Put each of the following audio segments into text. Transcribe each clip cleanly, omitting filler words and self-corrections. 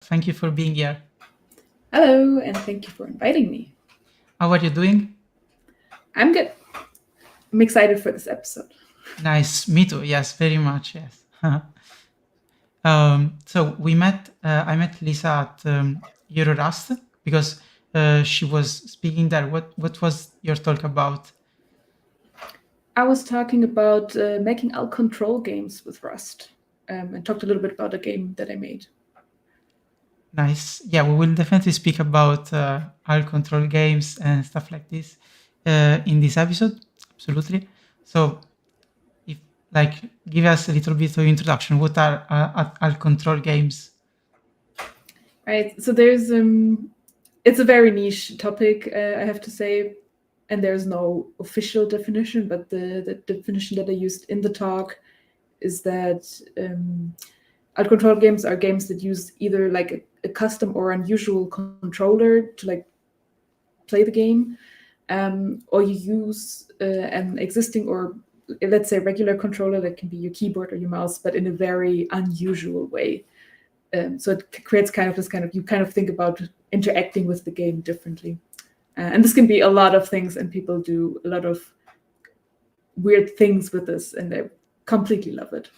Thank you for being here. Hello, and thank you for inviting me. How are you doing? I'm good. I'm excited for this episode. Nice. Me too. Yes, very much. Yes. So we met. I met Lisa at Eurorust because she was speaking there. What was your talk about? I was talking about making alt control games with Rust and talked a little bit about a game that I made. Nice. Yeah, we will definitely speak about our control games and stuff like this in this episode. Absolutely. So if like give us a little bit of introduction. What are our control games? Right. So it's a very niche topic, I have to say, and there's no official definition, but the definition that I used in the talk is that alt control games are games that use either like a custom or unusual controller to like play the game, or you use an existing or let's say regular controller that can be your keyboard or your mouse, but in a very unusual way. So it creates kind of this kind of you kind of think about interacting with the game differently, and this can be a lot of things, and people do a lot of weird things with this, and I completely love it.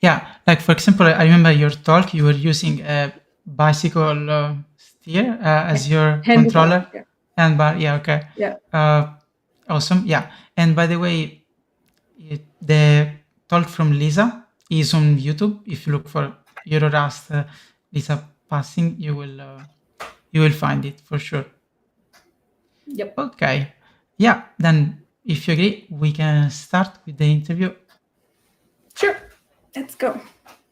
Yeah, like for example, I remember your talk. You were using a bicycle steer as your Handlebar, controller, and bar. Yeah, okay, yeah. uh, awesome. Yeah, and by the way, the talk from Lisa is on YouTube. If you look for Eurorust Lisa passing, you will find it for sure. Yep. Okay, yeah. Then, if you agree, we can start with the interview. Sure. Let's go.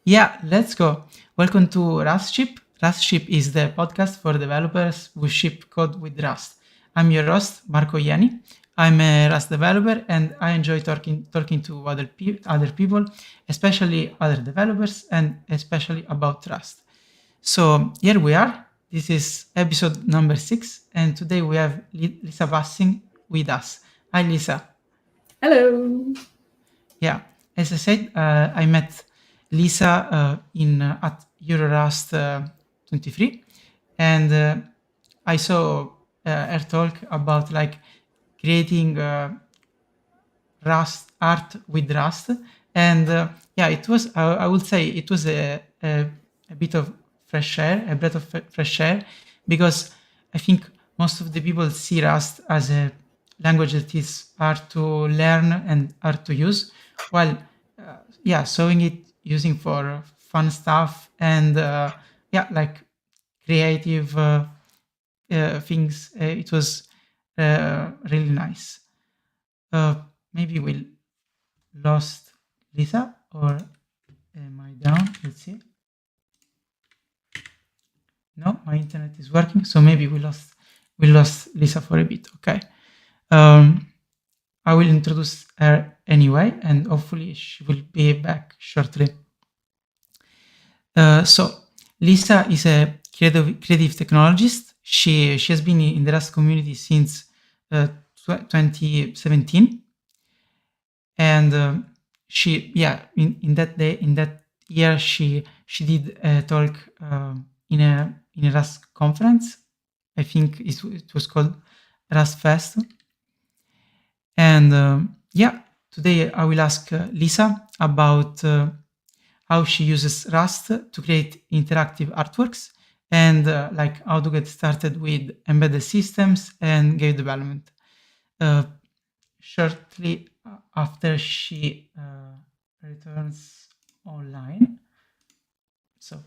Yeah, let's go. Welcome to RustShip. RustShip is the podcast for developers who ship code with Rust. I'm your host, Marco Iani. I'm a Rust developer and I enjoy talking to other people, especially other developers, and especially about Rust. So here we are. This is episode number 6, and today we have Lisa Bassing with us. Hi, Lisa. Hello. Yeah, as I said, I met Lisa in at Eurorust 23, and I saw her talk about like creating Rust art with Rust, and yeah, it was I would say it was a bit of fresh air, a breath of fresh air, because I think most of the people see Rust as a language that is hard to learn and hard to use, while yeah, showing it using for fun stuff and yeah, like creative things, it was really nice. Uh, Maybe we'll lost Lisa, or am I down? Let's see. No, my internet is working, so maybe we lost Lisa for a bit. Okay. Um, I will introduce her anyway, and hopefully she will be back shortly. So Lisa is a creative technologist. She has been in the Rust community since 2017, and she in that year she did a talk in a Rust conference. I think it was called Rust Fest, and yeah, today I will ask Lisa about how she uses Rust to create interactive artworks and like how to get started with embedded systems and game development. Uh, Shortly after she returns online. So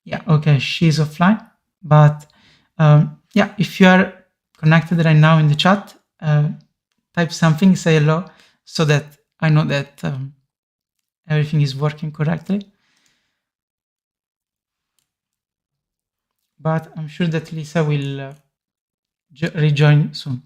yeah, okay, she's offline, but yeah, if you are connected right now in the chat, type something, say hello, so that I know that everything is working correctly. But I'm sure that Lisa will rejoin soon.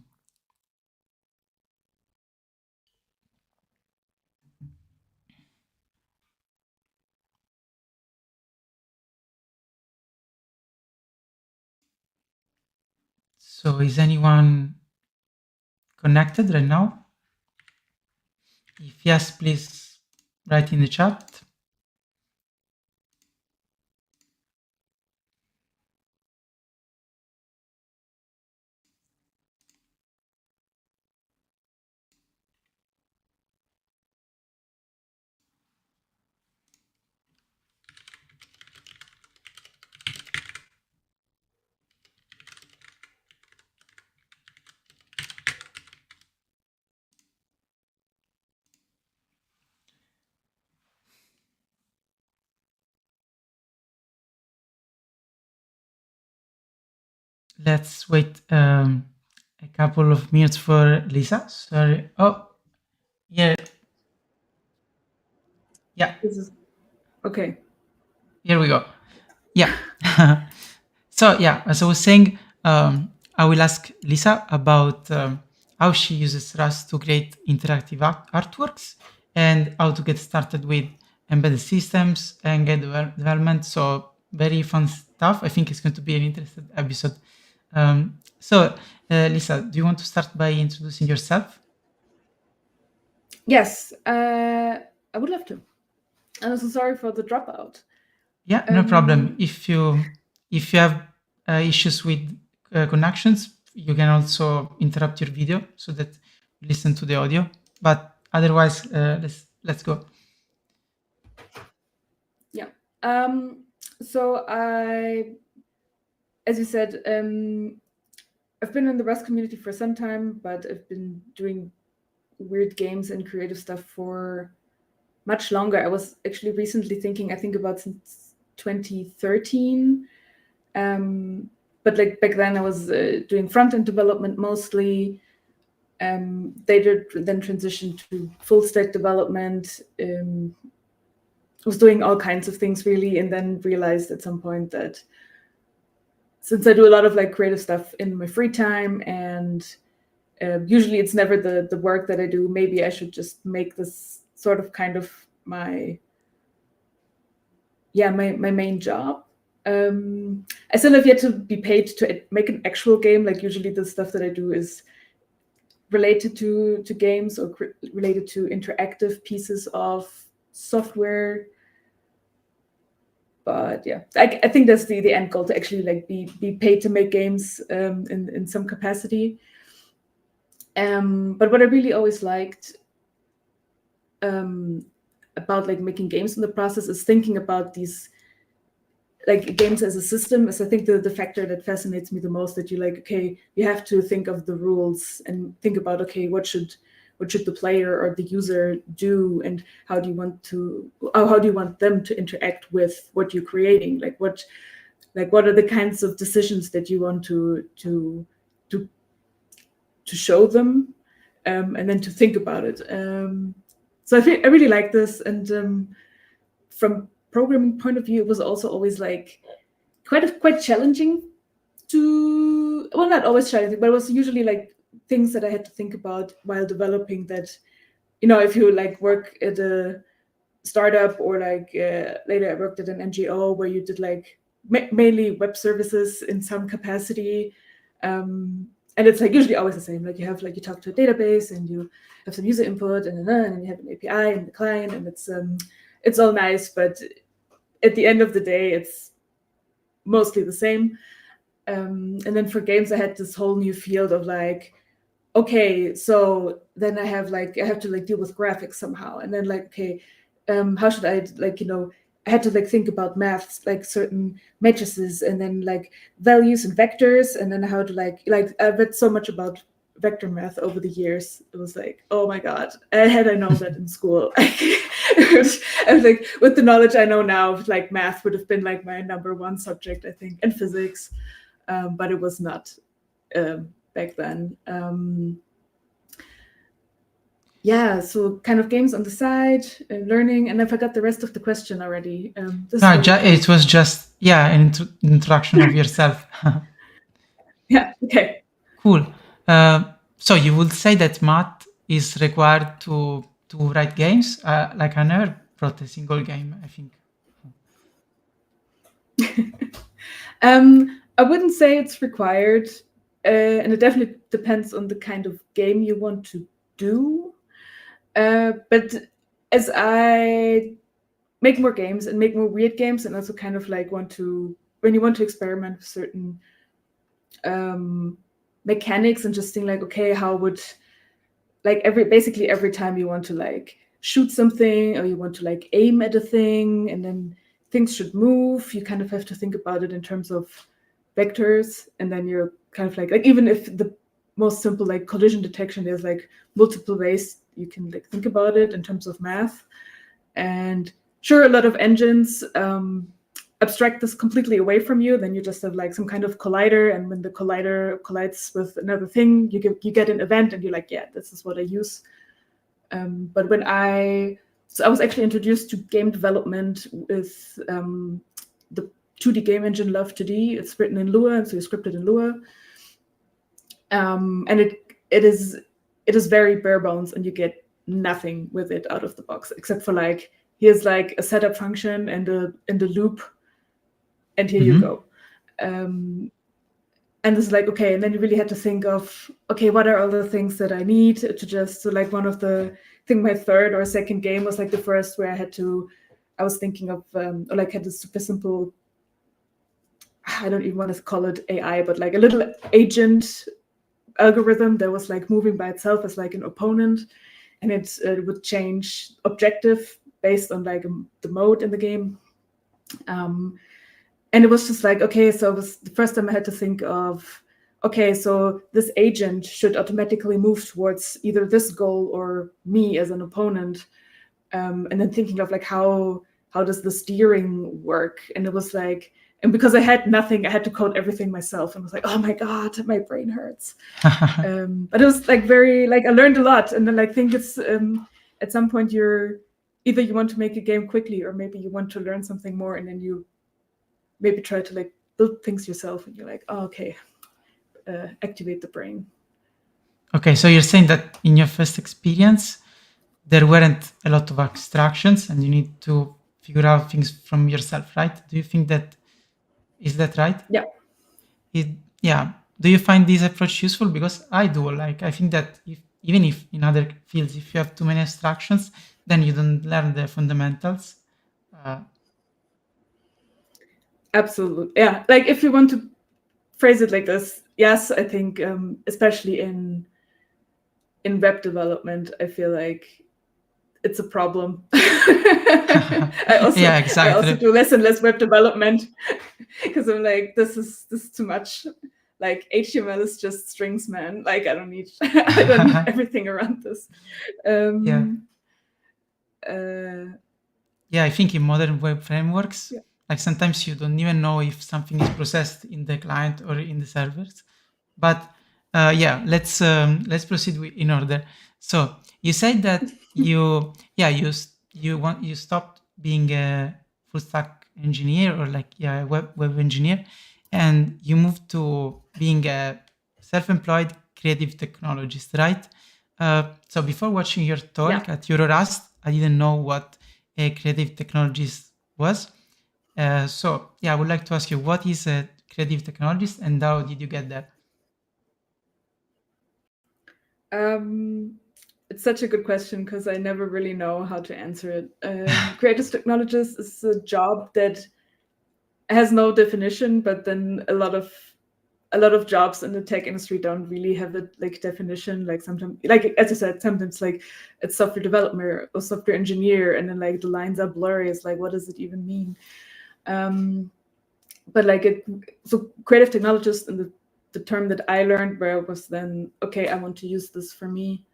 So is anyone connected right now? If yes, please write in the chat. let's wait a couple of minutes for Lisa. Sorry. Oh, yeah. Yeah, This is okay. here we go. Yeah. So yeah, as I was saying, I will ask Lisa about how she uses Rust to create interactive artworks and how to get started with embedded systems and get development. So very fun stuff. I think it's going to be an interesting episode. So Lisa, do you want to start by introducing yourself? Yes, I would love to. And I'm so sorry for the dropout. Yeah, no problem. If you have issues with connections, you can also interrupt your video so that you listen to the audio. But otherwise, let's go. Yeah. So as you said, I've been in the Rust community for some time, but I've been doing weird games and creative stuff for much longer. I was actually recently thinking, I think about since 2013. But like back then I was doing front-end development mostly. They did then transition to full stack development. Was doing all kinds of things really, and then realized at some point that since I do a lot of like creative stuff in my free time, and usually it's never the work that I do, maybe I should just make this sort of kind of my main job. I still have yet to be paid to make an actual game. Like usually the stuff that I do is related to games or related to interactive pieces of software. But yeah, I think that's the end goal, to actually like be paid to make games in some capacity. But what I really always liked about like making games in the process is thinking about these like games as a system is, I think, the factor that fascinates me the most. That you like, okay, you have to think of the rules and think about, okay, what should the player or the user do, and how do you want them to interact with what you're creating? Like what are the kinds of decisions that you want to show them, and then to think about it. So I really like this, and from programming point of view, it was also always like quite challenging to, well, not always challenging, but it was usually like things that I had to think about while developing. That, if you like work at a startup, or like later I worked at an NGO where you did like mainly web services in some capacity, and it's like usually always the same. Like you talk to a database and you have some user input, and then you have an API and the client, and it's all nice, but at the end of the day, it's mostly the same. And then for games, I had this whole new field of like, okay, so then I have to like deal with graphics somehow, and then like, okay, how should I like, I had to like think about maths, like certain matrices, and then like values and vectors, and then how to like I've read so much about vector math over the years. It was like, oh my god, had I known that in school, I was like, with the knowledge I know now, like math would have been like my number one subject, I think, and physics, but it was not back then. Yeah, so kind of games on the side, learning, and I forgot the rest of the question already. It was just an introduction of yourself. Yeah. Okay. Cool. So you would say that math is required to write games? Like I never wrote a single game, I think. I wouldn't say it's required, and it definitely depends on the kind of game you want to do. But as I make more games and make more weird games, and also kind of like when you want to experiment with certain mechanics, and just think like, okay, how would like basically every time you want to like shoot something, or you want to like aim at a thing, and then things should move, you kind of have to think about it in terms of vectors, and then you're kind of like even if the most simple like collision detection, there's like multiple ways you can like think about it in terms of math. And sure, a lot of engines abstract this completely away from you, then you just have like some kind of collider, and when the collider collides with another thing, you get an event, and you're like, yeah, this is what I use. But I was actually introduced to game development with the 2D game engine Love 2D. It's written in Lua, and so you script it in Lua. And it is very bare bones, and you get nothing with it out of the box, except for like, here's like a setup function and a loop, and here you go. And it's like, okay, and then you really had to think of, okay, what are all the things that I need to just, so like one of the, I think my third or second game was like the first where I was thinking of, or like had a super simple, I don't even want to call it AI, but like a little agent algorithm that was like moving by itself as like an opponent, and it would change objective based on like the mode in the game. And it was just like, okay, so it was the first time I had to think of, okay, so this agent should automatically move towards either this goal or me as an opponent. And then thinking of like, how does the steering work? And it was like, and because I had nothing, I had to code everything myself, and I was like, oh my God, my brain hurts. But it was like very, like I learned a lot. And then I think it's at some point either you want to make a game quickly, or maybe you want to learn something more, and then you maybe try to like build things yourself, and you're like, oh, okay, activate the brain. Okay, so you're saying that in your first experience, there weren't a lot of abstractions, and you need to figure out things from yourself, right? Do you think is that right? Yeah. Yeah. Do you find this approach useful? Because I do. Like, I think that even if in other fields, if you have too many abstractions, then you don't learn the fundamentals. Absolutely. Yeah. Like if you want to phrase it like this, yes, I think especially in web development, I feel like it's a problem. I also do less and less web development because I'm like, this is too much. Like HTML is just strings, man. Like I don't need everything around this. Yeah, I think in modern web frameworks, like sometimes you don't even know if something is processed in the client or in the servers. But let's proceed in order. So you said that you stopped being a full stack engineer, or like web engineer, and you moved to being a self-employed creative technologist, right? So before watching your talk at Eurorust, I didn't know what a creative technologist was. So I would like to ask you, what is a creative technologist, and how did you get there? It's such a good question because I never really know how to answer it. Creative technologist is a job that has no definition, but then a lot of jobs in the tech industry don't really have a like definition. Like sometimes, like as I said, sometimes like it's software developer or software engineer, and then like the lines are blurry. It's like, what does it even mean? But like so creative technologist in the term that I learned, where it was then, okay, I want to use this for me,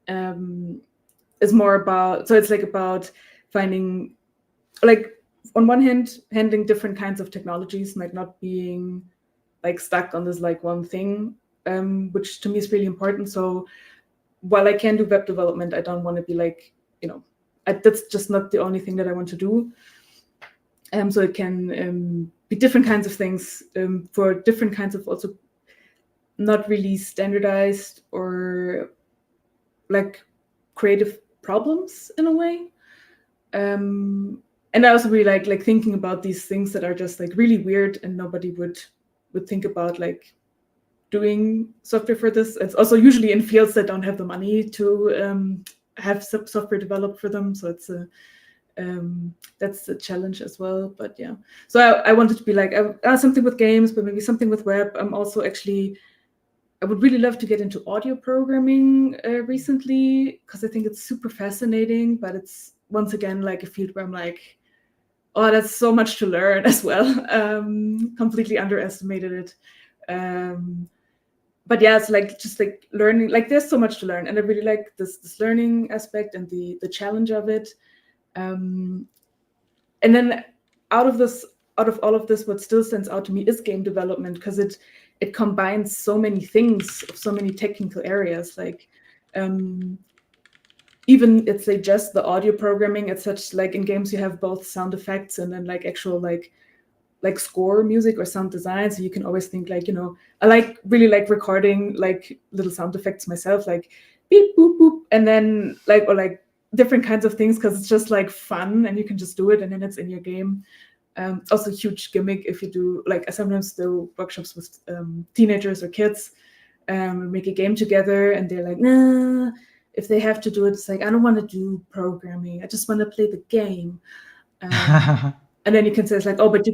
is more about, so it's like about finding, like on one hand, handling different kinds of technologies, like not being like stuck on this like one thing, which to me is really important. So while I can do web development, I don't want to be like, that's just not the only thing that I want to do. So it can be different kinds of things for different kinds of also not really standardized or like creative problems in a way. And I also really like thinking about these things that are just like really weird and nobody would think about like doing software for this. It's also usually in fields that don't have the money to have software developed for them. So it's that's a challenge as well. But yeah, so I wanted to be like something with games, but maybe something with web. I'm also actually, I would really love to get into audio programming recently because I think it's super fascinating, but it's once again like a field where I'm like, oh, that's so much to learn as well. Completely underestimated it. But yeah, it's like just like learning, like there's so much to learn, and I really like this learning aspect and the challenge of it. And then out of out of all of this, what still stands out to me is game development, because it combines so many things, so many technical areas. Like even it's like just the audio programming. It's such like in games you have both sound effects and then like actual like score music or sound design. So you can always think like, I really like recording like little sound effects myself, like beep boop boop, and then like or like different kinds of things, because it's just like fun and you can just do it and then it's in your game. Also huge gimmick if you do, like I sometimes do workshops with teenagers or kids, make a game together, and they're like, nah, if they have to do it, it's like, I don't want to do programming, I just want to play the game. And then you can say it's like, oh, but you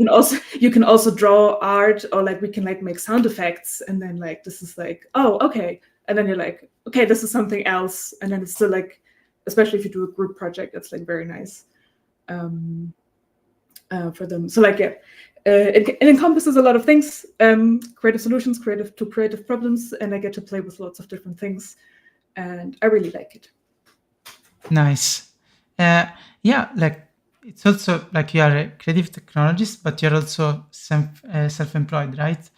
can also draw art, or like we can like make sound effects, and then like this is like, oh, okay, and then you're like, okay, this is something else, and then it's still like, especially if you do a group project, it's like very nice for them. So like, yeah, it encompasses a lot of things, creative solutions, creative problems, and I get to play with lots of different things, and I really like it. Nice. Yeah, like it's also like you are a creative technologist, but you're also self-employed, right?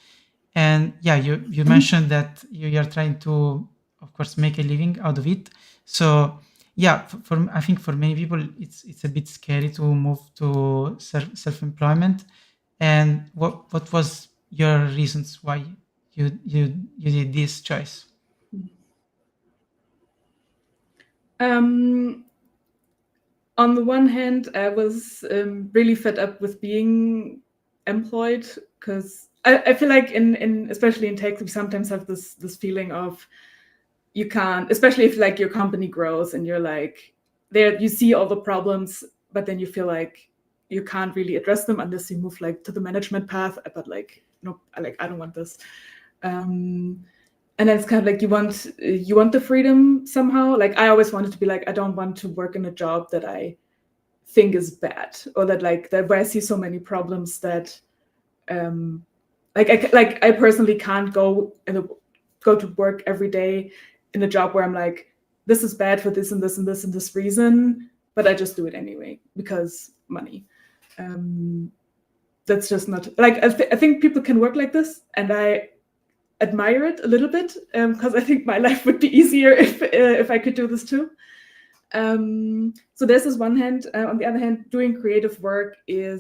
And yeah, you mentioned that you're trying to, of course, make a living out of it. So yeah, for I think for many people, it's a bit scary to move to self-employment. And what was your reasons why you did this choice? On the one hand, I was really fed up with being employed, because I feel like in especially in tech, we sometimes have this feeling of you can't, especially if like your company grows and you're like there, you see all the problems, but then you feel like you can't really address them unless you move like to the management path. But like, no, I don't want this. And then it's kind of like you want the freedom somehow. Like I always wanted to be like, I don't want to work in a job that I think is bad, or that where I see so many problems that I personally can't go to work every day in a job where I'm like, this is bad for this and this and this and this reason, but I just do it anyway because money. That's just not like I think people can work like this, and I admire it a little bit, because I think my life would be easier if I could do this too. So there's this one hand. On the other hand, doing creative work I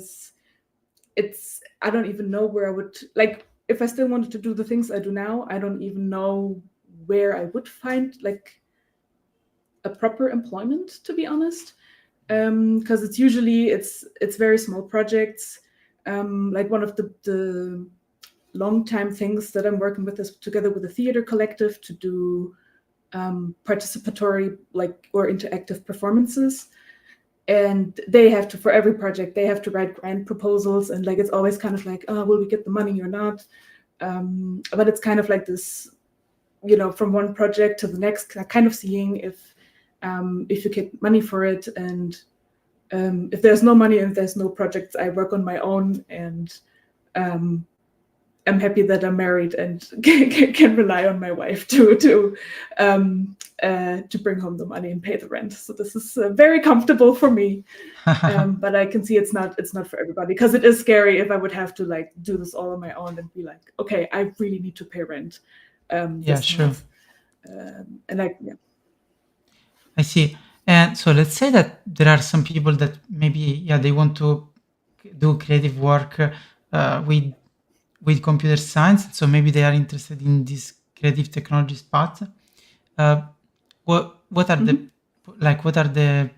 don't even know where I would, like, if I still wanted to do the things I do now, I don't even know where I would find like a proper employment, to be honest. Because it's usually it's very small projects. Like one of the long time things that I'm working with is together with a theater collective to do participatory or interactive performances. And they have to, for every project, they have to write grant proposals, and like it's always kind of like, oh, will we get the money or not? But it's kind of like this, from one project to the next, kind of seeing if you get money for it, and if there's no money and there's no projects, I work on my own, and I'm happy that I'm married and can rely on my wife to bring home the money and pay the rent. So this is very comfortable for me. But I can see it's not for everybody, because it is scary if I would have to like do this all on my own and be like, okay, I really need to pay rent. Yeah, sure. And yeah. I see. And so let's say that there are some people that maybe they want to do creative work with computer science. So maybe they are interested in this creative technologies path. What are the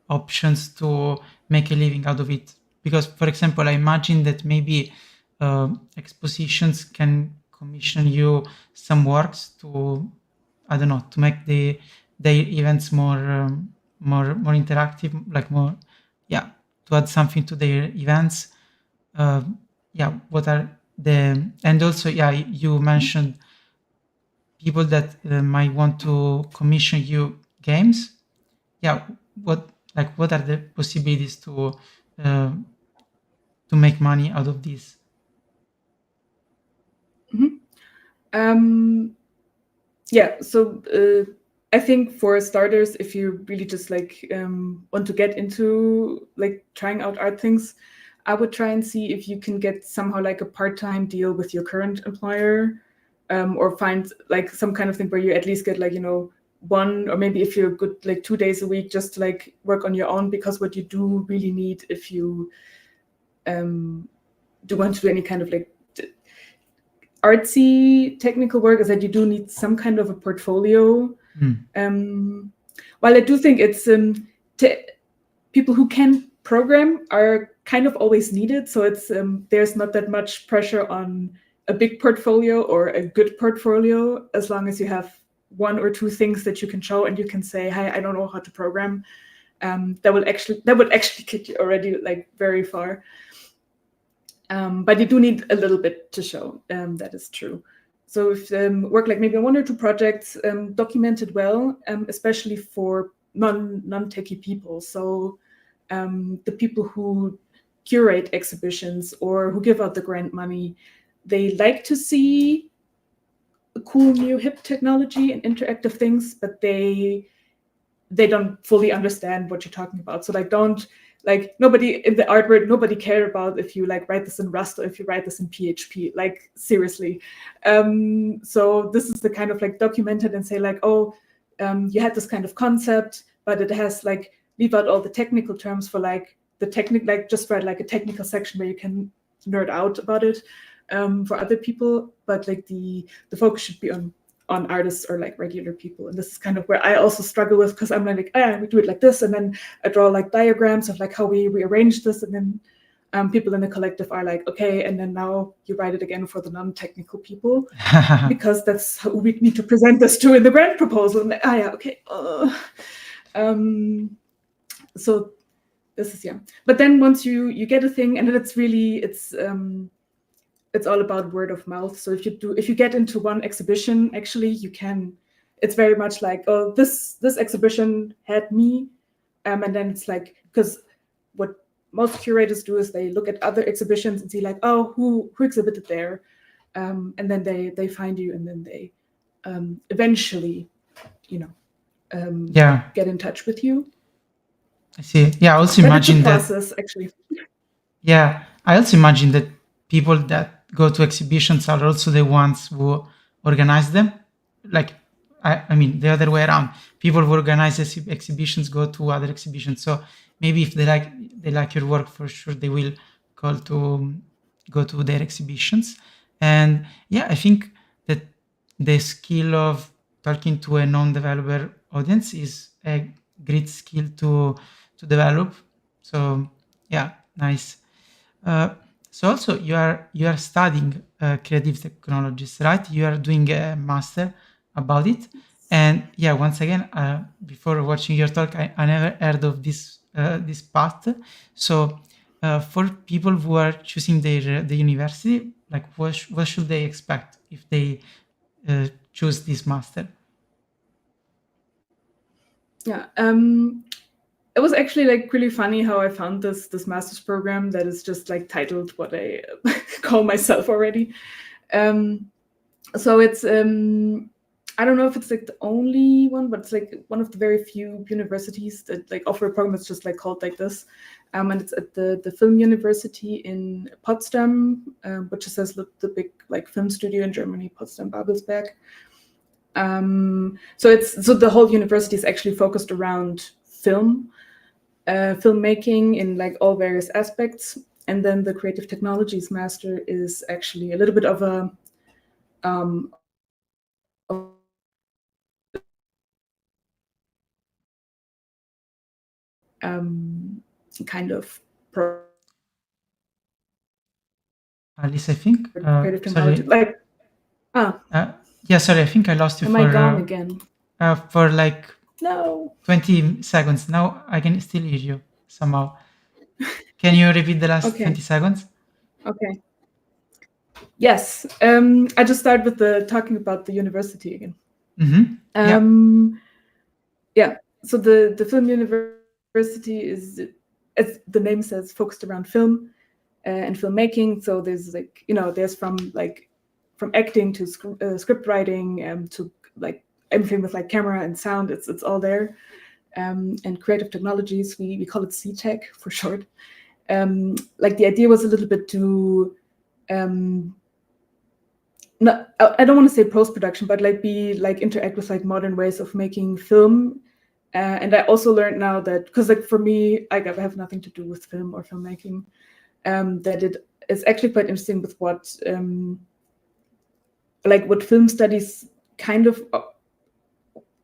options to make a living out of it? Because, for example, I imagine that maybe expositions can commission you some works to, I don't know, to make their events more interactive, like more, to add something to their events. What are and also, you mentioned people that might want to commission you games. What are the possibilities uh, to make money out of this? So I think for starters, if you really just want to get into like trying out art things, I would try and see if you can get somehow like a part-time deal with your current employer, or find like some kind of thing where you at least get like, you know, one, or maybe if you're good, like 2 days a week, just to like work on your own, because what you do really need if you do want to do any kind of like artsy technical work is that you do need some kind of a portfolio. While I do think it's people who can program are kind of always needed, so it's there's not that much pressure on a big portfolio or a good portfolio, as long as you have 1 or 2 things that you can show and you can say, "Hi, I don't know how to program." That would actually get you already like very far. But you do need a little bit to show. That is true. So if work like maybe 1 or 2 projects documented well, especially for non-techie people. So the people who curate exhibitions or who give out the grant money, they like to see cool new hip technology and interactive things, but they don't fully understand what you're talking about. So like nobody in the art world, nobody care about if you like write this in Rust or if you write this in PHP, like seriously. So this is the kind of like documented and say like, oh, you had this kind of concept, but it has like, leave out all the technical terms for like the technical, like just write like a technical section where you can nerd out about it for other people. But like the focus should be on artists or like regular people. And this is kind of where I also struggle with, because I'm like, we do it like this, and then I draw like diagrams of like how we arrange this, and then people in the collective are like, okay, and then now you write it again for the non-technical people because that's how we need to present this to in the grant proposal. And yeah, okay. So this is, yeah. But then once you get a thing, and then it's all about word of mouth. So if you get into one exhibition, actually you can, it's very much like, oh, this exhibition had me, and then it's like, because what most curators do is they look at other exhibitions and see like, oh, who exhibited there, and then they find you, and then they eventually, get in touch with you. I see. Yeah, I also imagine that it's a process, actually. Yeah, I also imagine that people that go to exhibitions are also the ones who organize them. Like, I mean, the other way around. People who organize exhibitions go to other exhibitions. So maybe if they like your work, for sure they will go to their exhibitions. And yeah, I think that the skill of talking to a non-developer audience is a great skill to develop. So yeah, nice. So also you are studying creative technologies, right? You are doing a master about it. And yeah, once again, before watching your talk, I never heard of this path. So for people who are choosing the university, like what should they expect if they choose this master? Yeah, it was actually like really funny how I found this master's program that is just like titled what I call myself already. So it's I don't know if it's like the only one, but it's like one of the very few universities that like offer a program that's just like called like this. And it's at the Film University in Potsdam, which is the big like film studio in Germany, Potsdam Babelsberg. So the whole university is actually focused around filmmaking in like all various aspects. And then the creative technologies master is actually a little bit of a kind of Alice, I think. creative technology. Sorry. Yeah, sorry. I think I lost you Am for I gone again? For like No. 20 seconds. Now I can still hear you somehow. Can you repeat the last Okay. 20 seconds? Okay. Yes. I just started with talking about the university again. Yeah. So the film university is, as the name says, focused around film and filmmaking. So there's like, there's from acting to script writing to like everything with like camera and sound. It's all there. And creative technologies, we call it CTech for short. like the idea was a little bit to no, I don't want to say post-production, but like interact with like modern ways of making film. And I also learned now that, because like for me, I have nothing to do with film or filmmaking, that it is actually quite interesting with what film studies kind of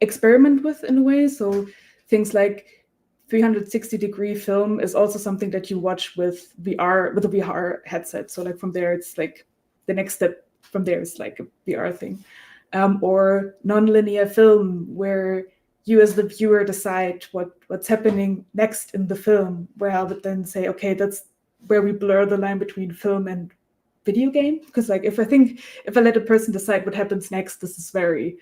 experiment with in a way. So things like 360-degree film is also something that you watch with VR, with a VR headset. So like from there, it's like the next step from there is like a VR thing. Or nonlinear film, where you as the viewer decide what's happening next in the film, where I would then say, okay, that's where we blur the line between film and video game. Because like if I let a person decide what happens next, this is very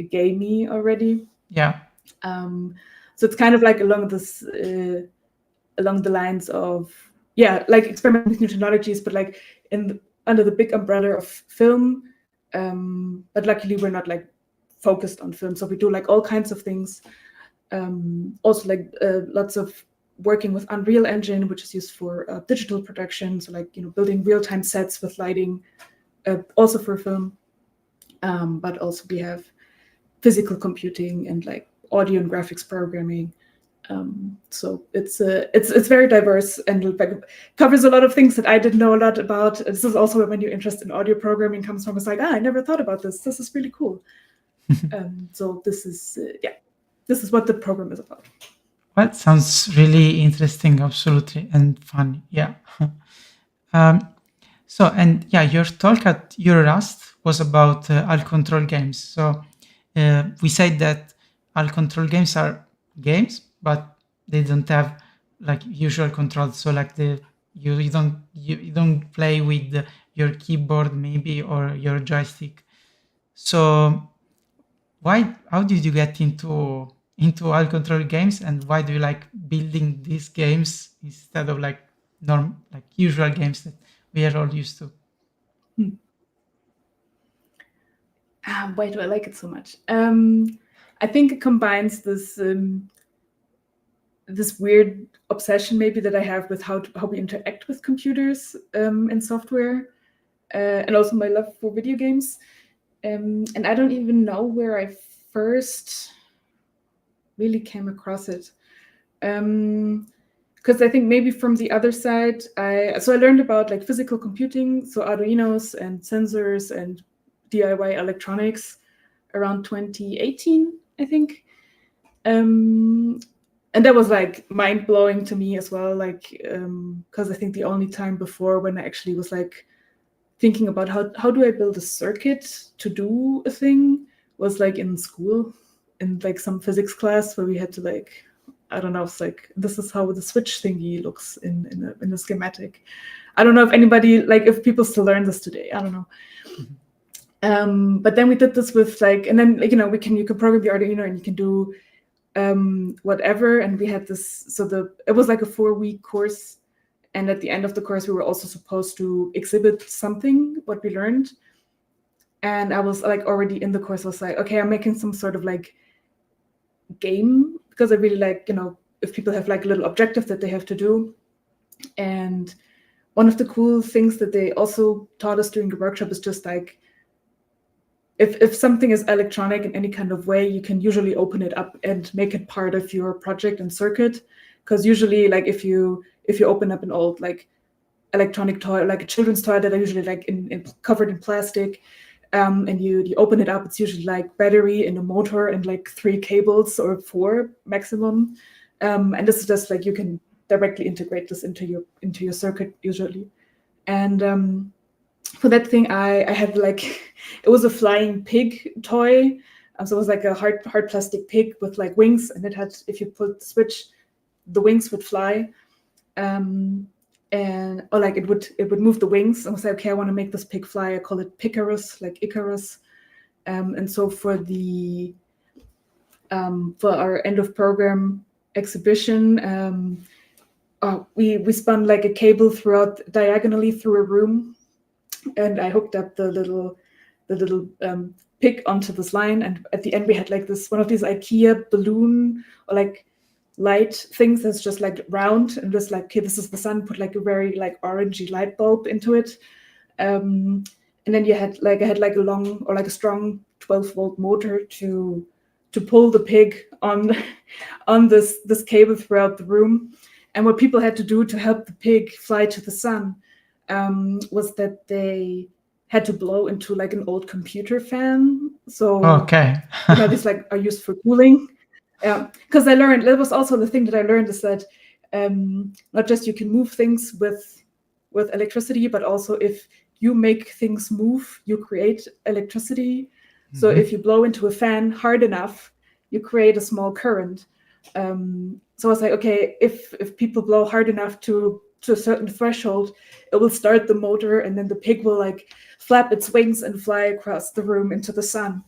gamey already. Yeah. So it's kind of like along the lines of like experimenting with new technologies, but like under the big umbrella of film. But luckily we're not like focused on film, so we do like all kinds of things. Also like lots of working with Unreal Engine, which is used for digital production. So like building real-time sets with lighting, also for film. But also we have physical computing and like audio and graphics programming. So it's very diverse and like covers a lot of things that I didn't know a lot about. This is also where my new interest in audio programming comes from. It's like, I never thought about this. This is really cool. So this is what the program is about. Well, sounds really interesting, absolutely, and fun. Yeah. So, and yeah, your talk at Eurorust was about alt control games. So we said that alt control games are games, but they don't have like usual controls. So like you don't play with your keyboard maybe or your joystick. So how did you get into alt control games, and why do you like building these games instead of like usual games that we are all used to? Why do I like it so much? I think it combines this this weird obsession maybe that I have with how we interact with computers and software, and also my love for video games. And I don't even know where I first really came across it. Because I think maybe from the other side, I learned about like physical computing, so Arduinos and sensors and DIY electronics around 2018, I think. And that was like mind blowing to me as well, like because I think the only time before when I actually was like thinking about how do I build a circuit to do a thing was like in school, in like some physics class where we had to like, I don't know, it's like this is how the switch thingy looks in a schematic. I don't know if anybody, like if people still learn this today. I don't know. But then we did this with like, and then like, you can program the Arduino and you can do whatever. And we had this, it was like a 4-week course. And at the end of the course, we were also supposed to exhibit something, what we learned. And I was like already in the course, I was like, okay, I'm making some sort of like game, because I really like, if people have like a little objective that they have to do. And one of the cool things that they also taught us during the workshop is just like, if something is electronic in any kind of way, you can usually open it up and make it part of your project and circuit. Because usually, like if you open up an old like electronic toy, like a children's toy that are usually like covered in plastic, and you open it up, it's usually like battery and a motor and like 3 cables or 4 maximum. And this is just like you can directly integrate this into your circuit usually. And for that thing, I had like, it was a flying pig toy. So it was like a hard plastic pig with like wings, and it had, if you put the switch, the wings would fly. Or like it would move the wings. And I was like, okay, I want to make this pig fly. I call it Picarus, like Icarus. And so for our end of program exhibition, we spun like a cable diagonally through a room, and I hooked up the little pig onto this line. And at the end, we had like one of these IKEA balloon, or like light things that's just like round and just like, okay, this is the sun, put like a very like orangey light bulb into it. And then I had like a long or like a strong 12-volt motor to pull the pig on this cable throughout the room. And what people had to do to help the pig fly to the sun was that they had to blow into like an old computer fan. So Okay. these like are used for cooling. Yeah, because I learned, that was also the thing that I learned, is that not just you can move things with electricity, but also if you make things move, you create electricity. So if you blow into a fan hard enough, you create a small current. So I was like, okay, if people blow hard enough to a certain threshold, it will start the motor, and then the pig will like flap its wings and fly across the room into the sun.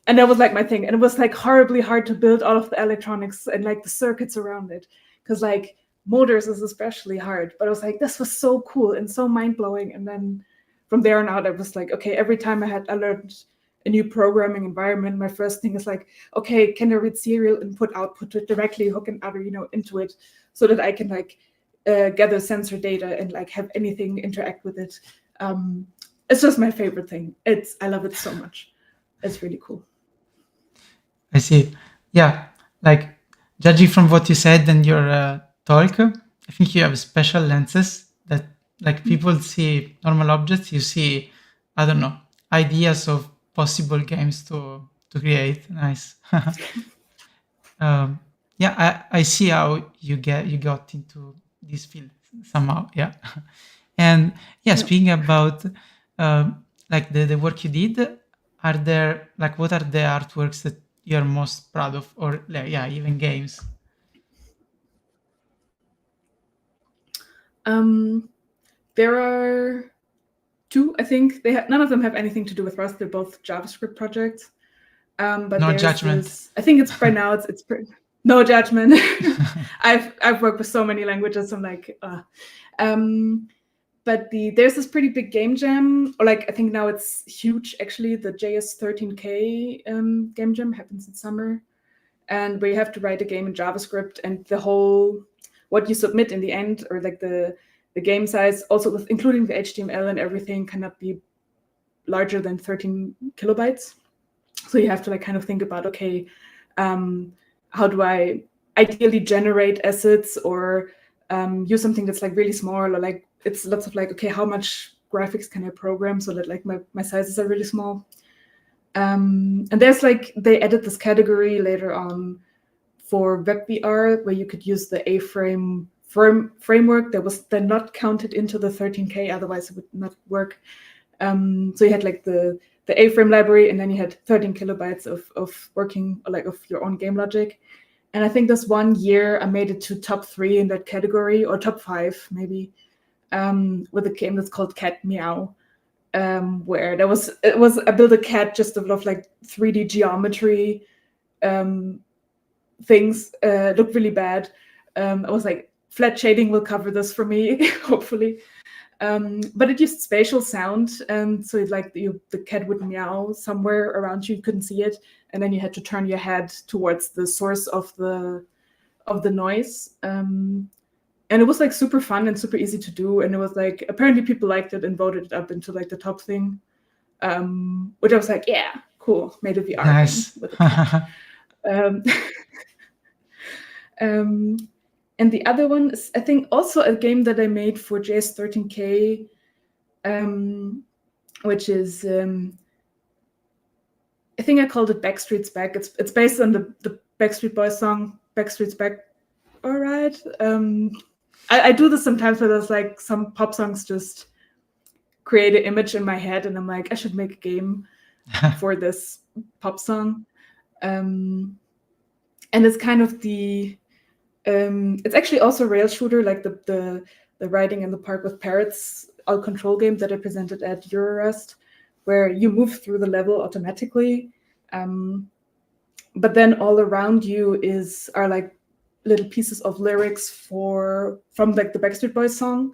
And that was like my thing. And it was like horribly hard to build all of the electronics and like the circuits around it, because like motors is especially hard. But I was like, this was so cool and so mind-blowing. And then from there on out, I was like, okay, every time I learned a new programming environment, my first thing is like, okay, can I read serial input output to it directly, hook an Arduino into it, so that I can like gather sensor data and like have anything interact with it. It's just my favorite thing. I love it so much. It's really cool. I see. Yeah, like judging from what you said and your talk, I think you have special lenses that, like, people see normal objects, you see, I don't know, ideas of possible games to create. Nice. Yeah, I see how you got into this field somehow. Yeah, and yeah, Yeah. speaking about like the work you did, are there, like, what are the artworks that you're most proud of, or like, yeah, even games? There are two, I think. None of them have anything to do with Rust. They're both JavaScript projects. But No there's judgment. this. I think it's by now. It's no judgment. I've worked with so many languages. I'm like, but there's this pretty big game jam, or like I think now it's huge actually. The JS13K game jam happens in summer, and where you have to write a game in JavaScript, and the whole what you submit in the end, or like the game size, also with including the HTML and everything, cannot be larger than 13 kilobytes. So you have to like kind of think about, okay, how do I ideally generate assets, or use something that's like really small, or like it's lots of like, okay, how much graphics can I program so that like my sizes are really small. And there's like, they added this category later on for WebVR where you could use the A-frame framework that was then not counted into the 13K, otherwise it would not work. So you had like the A-frame library, and then you had 13 kilobytes of working, like, of your own game logic. And I think this one year I made it to top 3 in that category, or top 5 maybe, with a game that's called Cat Meow, where I built a cat just of like 3D geometry things. Looked really bad. I was like, flat shading will cover this for me, hopefully. But it used spatial sound, so like the cat would meow somewhere around you couldn't see it, and then you had to turn your head towards the source of the noise. And it was like super fun and super easy to do, and it was like, apparently people liked it and voted it up into like the top thing, which I was like, yeah, cool, made a VR Nice. game with a cat. And the other one is, I think, also a game that I made for JS13K, which is, I think I called it Backstreet's Back. It's based on the Backstreet Boys song Backstreet's Back. All right. I do this sometimes where there's like some pop songs just create an image in my head, and I'm like, I should make a game for this pop song. And it's kind of it's actually also a rail shooter, like the Riding in the Park with Parrots alt control game that I presented at Eurorust, where you move through the level automatically, but then all around you are like little pieces of lyrics from like the Backstreet Boys song,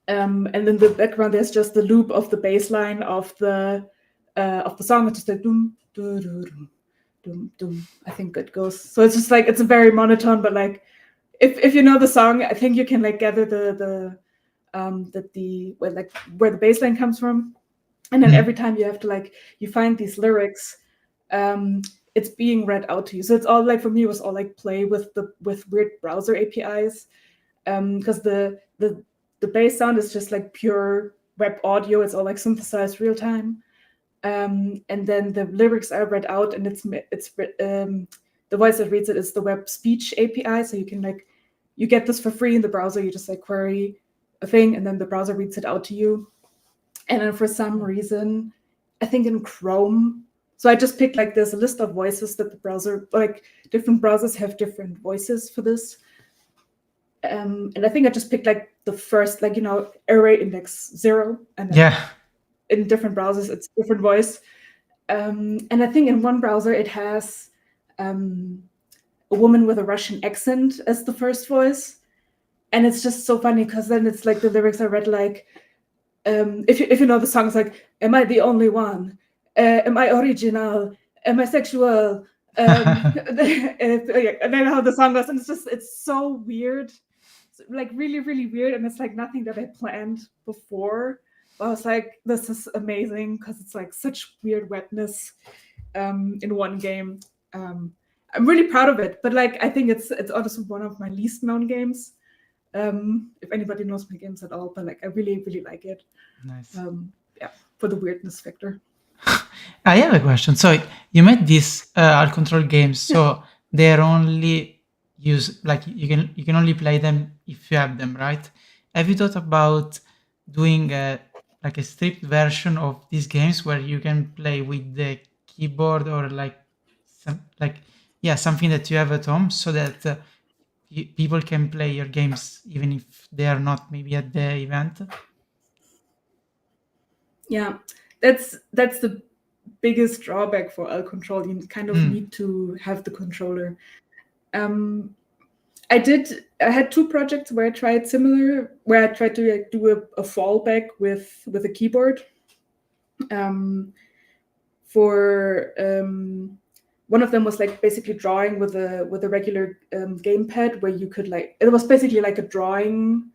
and in the background there's just the loop of the bass line of the song. It's just like doom, doo, doo, doo, doom, doom. I think it goes. So it's just like it's a very monotone, but like if you know the song, I think you can like gather the where the bass line comes from, and then every time you have to like you find these lyrics, it's being read out to you. So it's all like for me it was all like play with weird browser APIs, because the bass sound is just like pure web audio. It's all like synthesized real time. And then the lyrics are read out, and it's the voice that reads it is the web speech API. So you can like you get this for free in the browser. You just like query a thing, and then the browser reads it out to you. And then for some reason, I think in Chrome. So I just picked like there's a list of voices that the browser, like different browsers have different voices for this. And I think I just picked like the first, like, array index 0, and then in different browsers it's different voice. And I think in one browser it has a woman with a Russian accent as the first voice, and it's just so funny because then it's like the lyrics are read like, if you know the song, it's like, am I the only one? Am I original? Am I sexual? And then how the song goes, and it's so weird, like really, really weird, and it's like nothing that I planned before. But I was like, this is amazing because it's like such weird wetness in one game. I'm really proud of it, but like I think it's also one of my least known games. If anybody knows my games at all, but like I really, really like it. Nice. For the weirdness factor. I have a question. So you made these alt control games, so they're only like you can only play them if you have them, right? Have you thought about doing like a stripped version of these games where you can play with the keyboard or like something that you have at home, so that people can play your games even if they are not maybe at the event? Yeah, that's the biggest drawback for alt control. You kind of need to have the controller. I had 2 projects where I tried similar, where I tried to like, do a fallback with a keyboard. One of them was like basically drawing with a regular gamepad, where you could like, it was basically like a drawing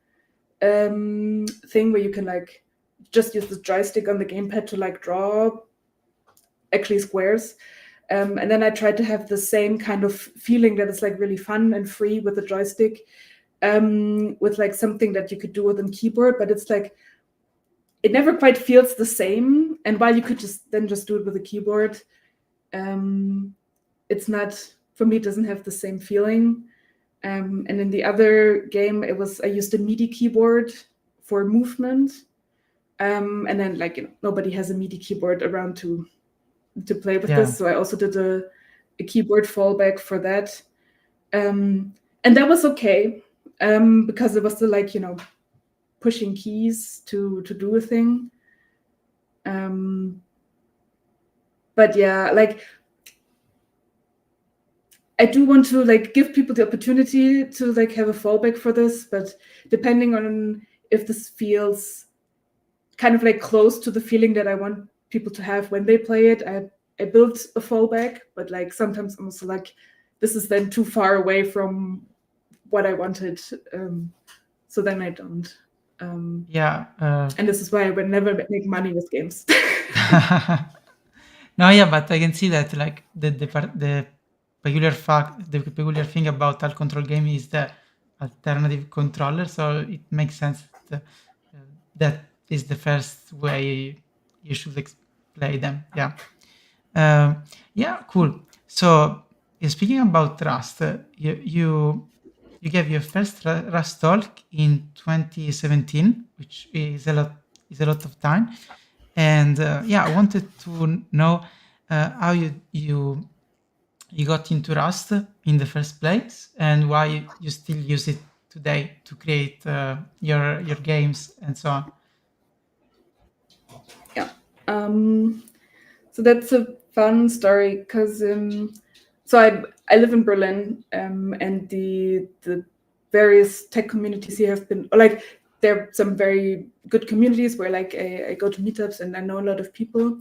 thing where you can like just use the joystick on the gamepad to like draw actually squares. And then I tried to have the same kind of feeling that is like really fun and free with the joystick, with like something that you could do with a keyboard, but it's like it never quite feels the same. And while you could just do it with a keyboard, it's not, for me, it doesn't have the same feeling. And in the other game, I used a MIDI keyboard for movement. And then like nobody has a MIDI keyboard around to play with this, so I also did a keyboard fallback for that, and that was okay, because it was still like pushing keys to do a thing, but yeah, like I do want to like give people the opportunity to like have a fallback for this, but depending on if this feels kind of like close to the feeling that I want people to have when they play it, I built a fallback, but like sometimes I'm also like, this is then too far away from what I wanted, so then I don't. And this is why I would never make money with games. No, yeah, but I can see that like the peculiar thing about alt control game is the alternative controller, so it makes sense that is the first way you should play them. Cool. So speaking about Rust, you gave your first Rust talk in 2017, which is a lot of time. And I wanted to know how you got into Rust in the first place, and why you still use it today to create your games and so on. Yeah. So that's a fun story because so I live in Berlin, and the various tech communities here have been like, there are some very good communities where like I go to meetups and I know a lot of people.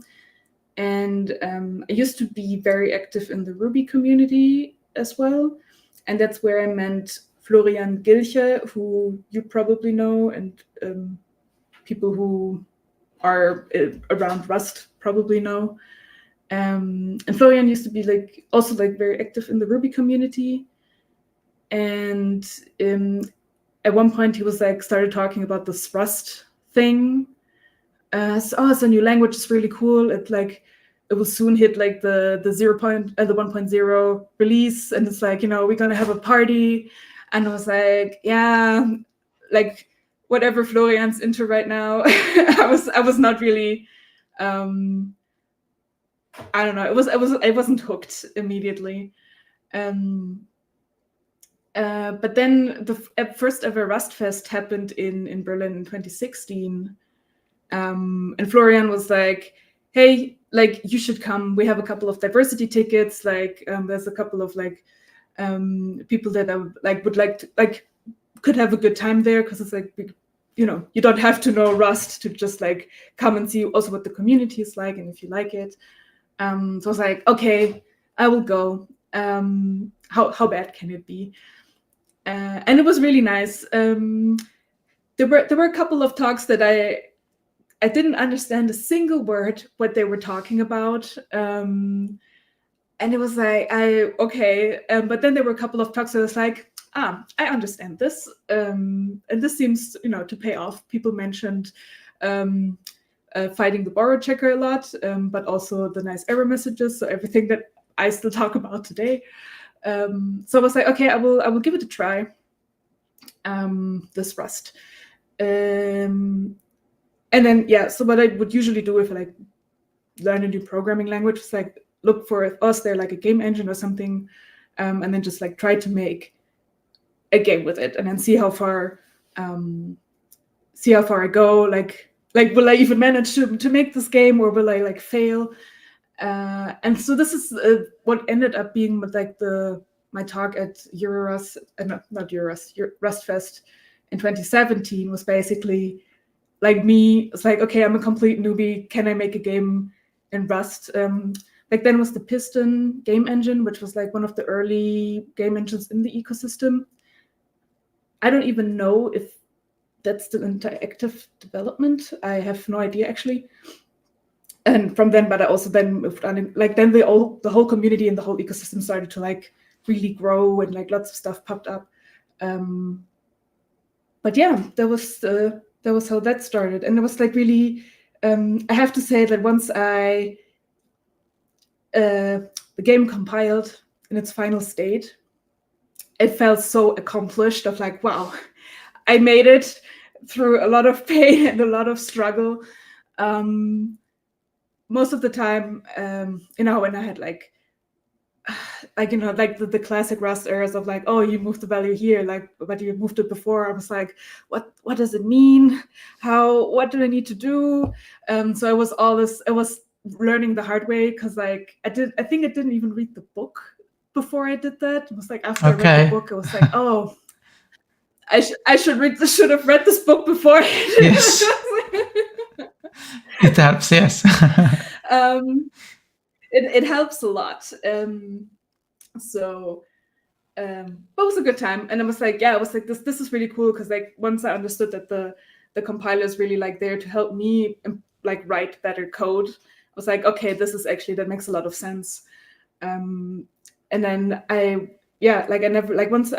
And I used to be very active in the Ruby community as well. And that's where I met Florian Gilche, who you probably know, and people who are around Rust probably know. And Florian used to be also very active in the Ruby community. And at one point he was started talking about this Rust thing. It's a new language, it's really cool. It will soon hit the 1.0 release, and it's we're gonna have a party. And I was like, yeah, whatever Florian's into right now. I was not really I don't know. I wasn't hooked immediately. But then the first ever Rust Fest happened in Berlin in 2016. And Florian was like, hey, you should come. We have a couple of diversity tickets. There's a couple of people that would could have a good time there, because it's you don't have to know Rust to just come and see also what the community is like and if you like it. So I was like, okay, I will go. How bad can it be? And it was really nice. There were a couple of talks that I didn't understand a single word what they were talking about. And it was okay. But then there were a couple of talks that I was like, I understand this. And this seems, to pay off. People mentioned fighting the borrow checker a lot, but also the nice error messages. So everything that I still talk about today. So I was like, okay, I will give it a try. This Rust. And then, so what I would usually do if I learn a new programming language is look for if there a game engine or something, and then just try to make a game with it, and then see how far I go. Will I even manage to make this game, or will I fail? And so this is what ended up being my talk at Eurorust, not Eurorust, RustFest in 2017 was basically me. It's okay, I'm a complete newbie. Can I make a game in Rust? Then was the Piston game engine, which was one of the early game engines in the ecosystem. I don't even know if that's still interactive development. I have no idea actually. And from then, but I also then moved on. Then the whole community and the whole ecosystem started to really grow, and lots of stuff popped up. But yeah, that was how that started. And it was really, I have to say that once the game compiled in its final state, it felt so accomplished of wow, I made it through a lot of pain and a lot of struggle. Most of the time, when I had the classic Rust errors of oh, you moved the value here, but you moved it before. I was what does it mean? What do I need to do? So I was learning the hard way, because I think I didn't even read the book before I did that. It was after I read the book, I was oh, I should have read this book before. Yes. It helps, yes. It helps a lot. So but it was a good time. And I was this is really cool, because once I understood that the compiler is really there to help me write better code, I was okay, this is actually, that makes a lot of sense. And then I never once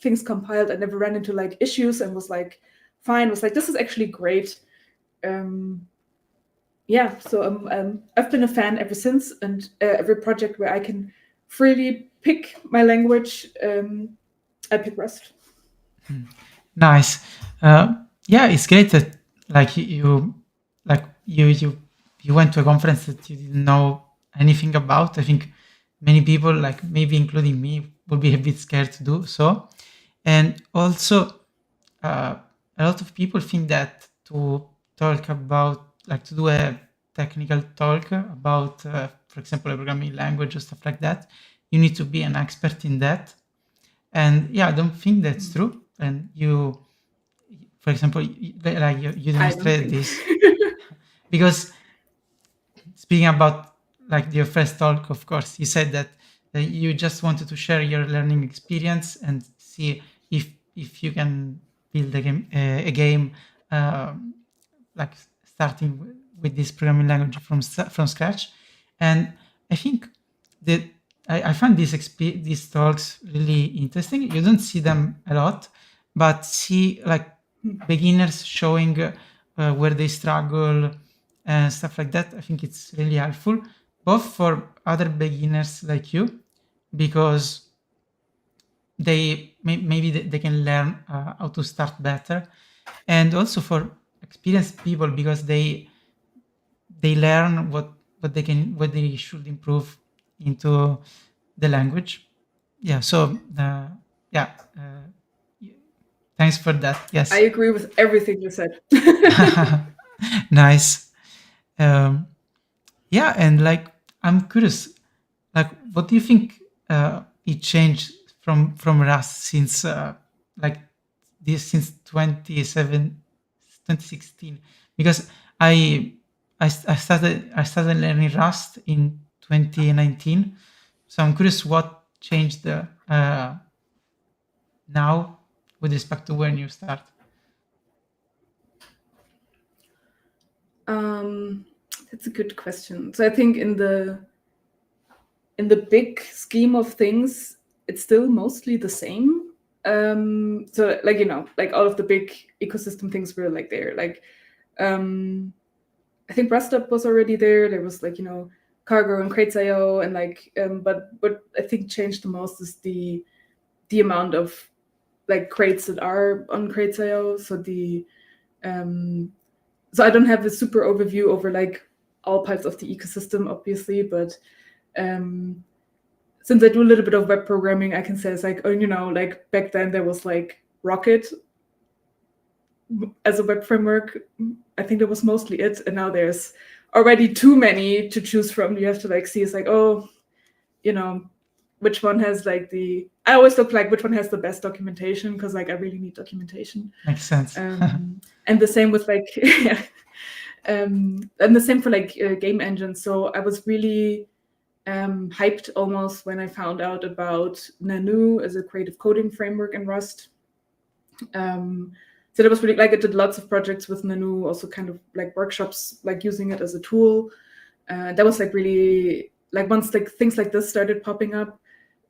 things compiled, I never ran into issues, and was fine. Was this is actually great. So I've been a fan ever since, and every project where I can freely pick my language, I pick Rust. Nice. Yeah, it's great that you went to a conference that you didn't know anything about. I think many people, maybe including me, would be a bit scared to do so. And also, a lot of people think that to talk about, to do a technical talk about, for example, a programming language or stuff like that, you need to be an expert in that. And yeah, I don't think that's true. And you, for example, you demonstrated this. Because speaking about like your first talk, of course, you said that you just wanted to share your learning experience and see if you can build a game like starting with this programming language from scratch. And I think that I find these talks really interesting. You don't see them a lot, but see like beginners showing where they struggle and stuff like that. I think it's really helpful, both for other beginners like you, because maybe they can learn how to start better, and also for experienced people because they learn what they should improve into the language. Yeah. So yeah. Thanks for that. I Yes. agree with everything you said. Nice. Um, yeah, and like I'm curious, like what do you think it changed from Rust since like this since 2016? Because I I started learning Rust in 2019, so I'm curious what changed now with respect to when you start. That's a good question. So I think in the big scheme of things, it's still mostly the same. So like like all of the big ecosystem things were like there. Like I think RustShip was already there. There was like Cargo and Crates.io and like but what I think changed the most is the amount of like crates that are on Crates.io. So I don't have a super overview over like all parts of the ecosystem, obviously, but since I do a little bit of web programming, I can say it's like, like back then there was like Rocket as a web framework. I think that was mostly it, and now there's already too many to choose from. You have to like see, it's like, which one has like I always look like which one has the best documentation, because like I really need documentation. Makes sense. And the same with like and the same for like game engines. So I was really hyped almost when I found out about Nanu as a creative coding framework in Rust. So that was really like I did lots of projects with Nanu, also kind of like workshops, like using it as a tool. That was like really like once like things like this started popping up,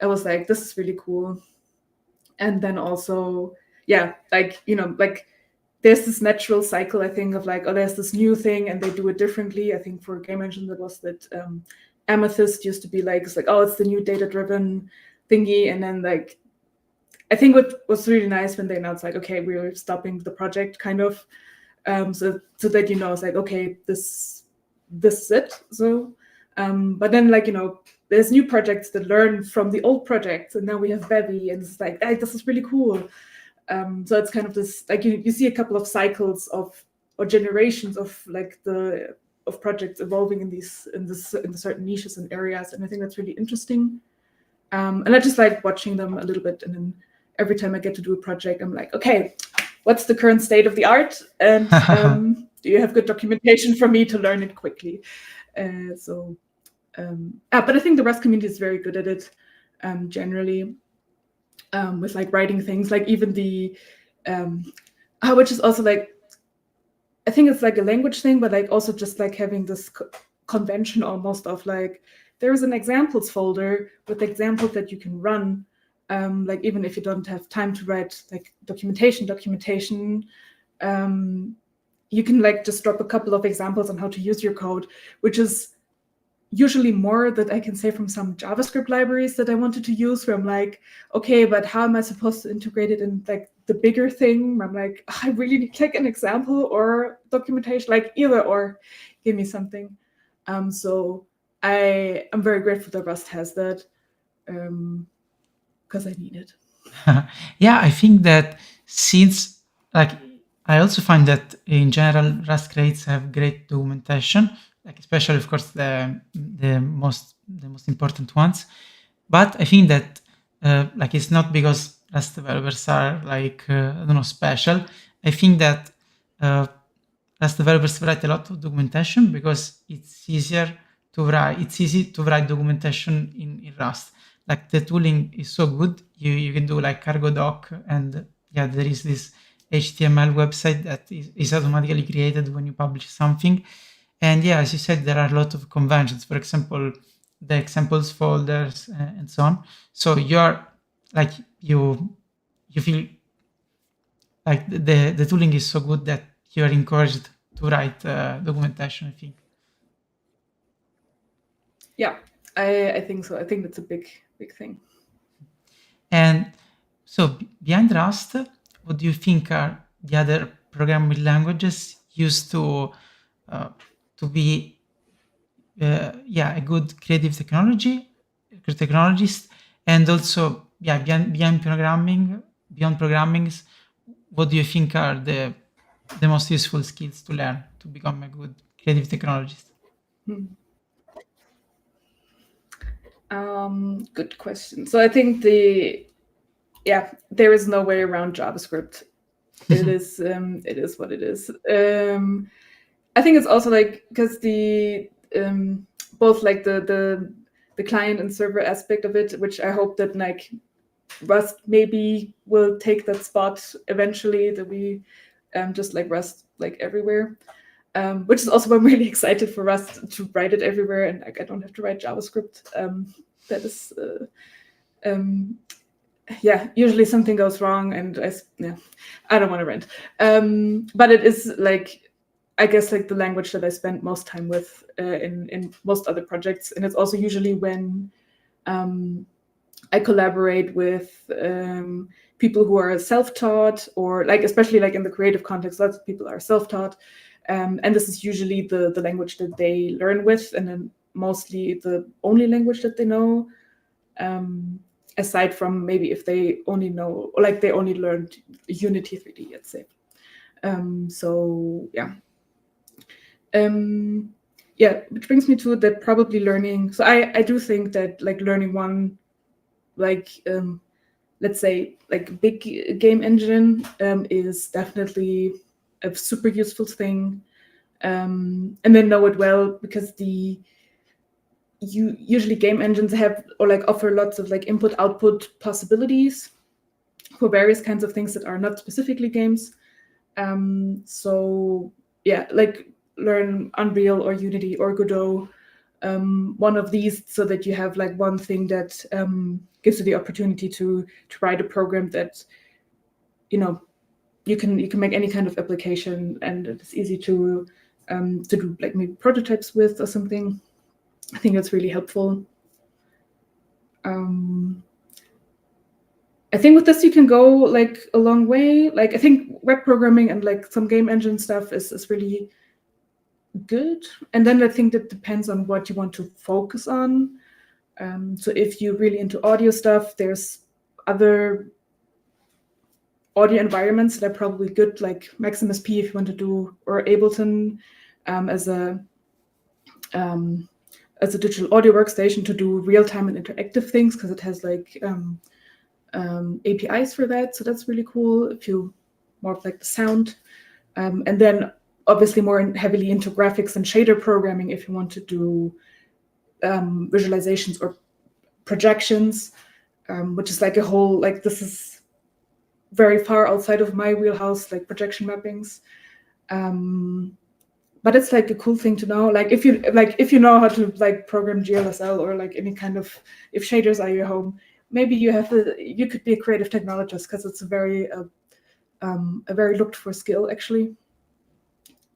I was like, this is really cool. And then also, yeah, like like there's this natural cycle, I think, of like, oh, there's this new thing and they do it differently. I think for Game Engine, that was that Amethyst used to be like, it's like, oh, it's the new data-driven thingy. And then like, I think what was really nice when they announced like, okay, we're stopping the project kind of, so that, it's like, okay, this is it. So, but then like, there's new projects that learn from the old projects, and now we have Bevy, and it's like, hey, this is really cool. So it's kind of this, like you see a couple of cycles of or generations of like of projects evolving in the certain niches and areas, and I think that's really interesting. And I just like watching them a little bit, and then every time I get to do a project, I'm like, okay, what's the current state of the art, and do you have good documentation for me to learn it quickly? But I think the Rust community is very good at it generally. With like writing things, like even the which is also like, I think it's like a language thing, but like also just like having this convention almost of like, there is an examples folder with examples that you can run, like even if you don't have time to write like documentation, you can like just drop a couple of examples on how to use your code, which is usually more that I can say from some JavaScript libraries that I wanted to use, where I'm like, okay, but how am I supposed to integrate it in like the bigger thing? Where I'm like, I really need like an example or documentation, like either or, give me something. So I am very grateful that Rust has that, because I need it. Yeah, I think that since like I also find that in general Rust crates have great documentation, like especially of course the most important ones. But I think that like it's not because Rust developers are like I don't know, special. I think that Rust developers write a lot of documentation because it's easier write. It's easy to write documentation in Rust. Like the tooling is so good. You can do like cargo doc, and yeah, there is this HTML website that is automatically created when you publish something. And yeah, as you said, there are a lot of conventions. For example, the examples folders and so on. So you're like you feel like the tooling is so good that you are encouraged to write documentation, I think. Yeah, I think so. I think that's a big thing. And so behind Rust, what do you think are the other programming languages used to be a good creative technologist, and also beyond programming, what do you think are the most useful skills to learn to become a good creative technologist? Good question. So I think there is no way around JavaScript. It is what it is. I think it's also like because the both like the client and server aspect of it, which I hope that like Rust maybe will take that spot eventually, that we just like Rust like everywhere. Which is also why I'm really excited for Rust to write it everywhere, and like I don't have to write JavaScript. That is, usually something goes wrong, and I don't want to rant. But it is like, I guess like the language that I spend most time with in most other projects, and it's also usually when I collaborate with people who are self-taught, or like especially like in the creative context, lots of people are self-taught. And this is usually the language that they learn with, and then mostly the only language that they know, aside from maybe if they only know, or like they only learned Unity 3D, let's say. Which brings me to that probably learning. So I do think that like learning one, like let's say like big game engine is definitely a super useful thing, and then know it well, because usually game engines have or like offer lots of like input output possibilities for various kinds of things that are not specifically games. So yeah, like learn Unreal or Unity or Godot, one of these, so that you have like one thing that gives you the opportunity to write a program that you can make any kind of application, and it's easy to do like maybe prototypes with or something. I think that's really helpful. I think with this you can go like a long way. Like I think web programming and like some game engine stuff is really good. And then I think that depends on what you want to focus on. So if you're really into audio stuff, there's other audio environments that are probably good, like Maximus P if you want to do, or Ableton as a digital audio workstation to do real-time and interactive things, because it has like APIs for that. So that's really cool if you more of like the sound. And then obviously more heavily into graphics and shader programming if you want to do visualizations or projections, which is like a whole, like this is very far outside of my wheelhouse, like projection mappings. But it's like a cool thing to know. Like if you know how to like program GLSL, or like any kind of, if shaders are your home, maybe you could be a creative technologist, because it's a very looked for skill actually.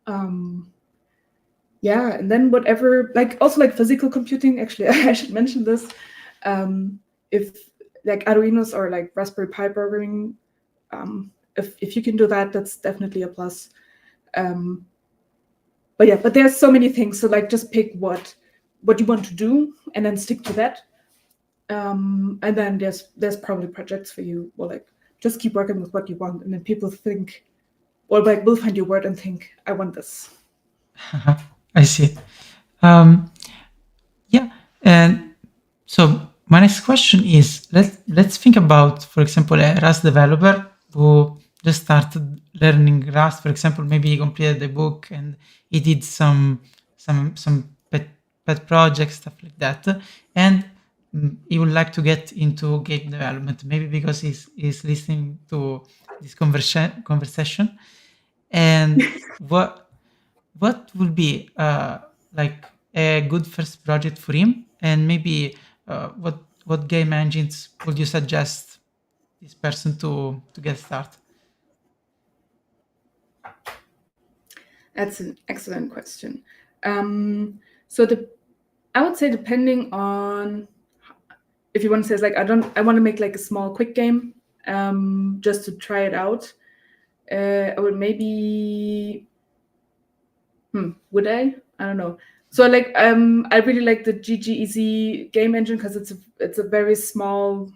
And then whatever, like also like physical computing, actually I should mention this. If like Arduinos or like Raspberry Pi programming, if you can do that, that's definitely a plus. But there's so many things. So like just pick what you want to do and then stick to that. And then there's probably projects for you, or like just keep working with what you want, and then people think, or like will find your word and think, I want this. I see. And so my next question is, let's think about, for example, a Rust developer who just started learning Rust. For example, maybe he completed the book and he did some pet projects, stuff like that, and he would like to get into game development, maybe because he's listening to this conversation. And what would be like a good first project for him, and maybe what game engines would you suggest this person to get started? That's an excellent question. I would say, depending on if you want to say, it's like, I want to make like a small quick game, just to try it out. I would maybe, would I don't know. So like, I really like the GGEZ game engine because it's a very small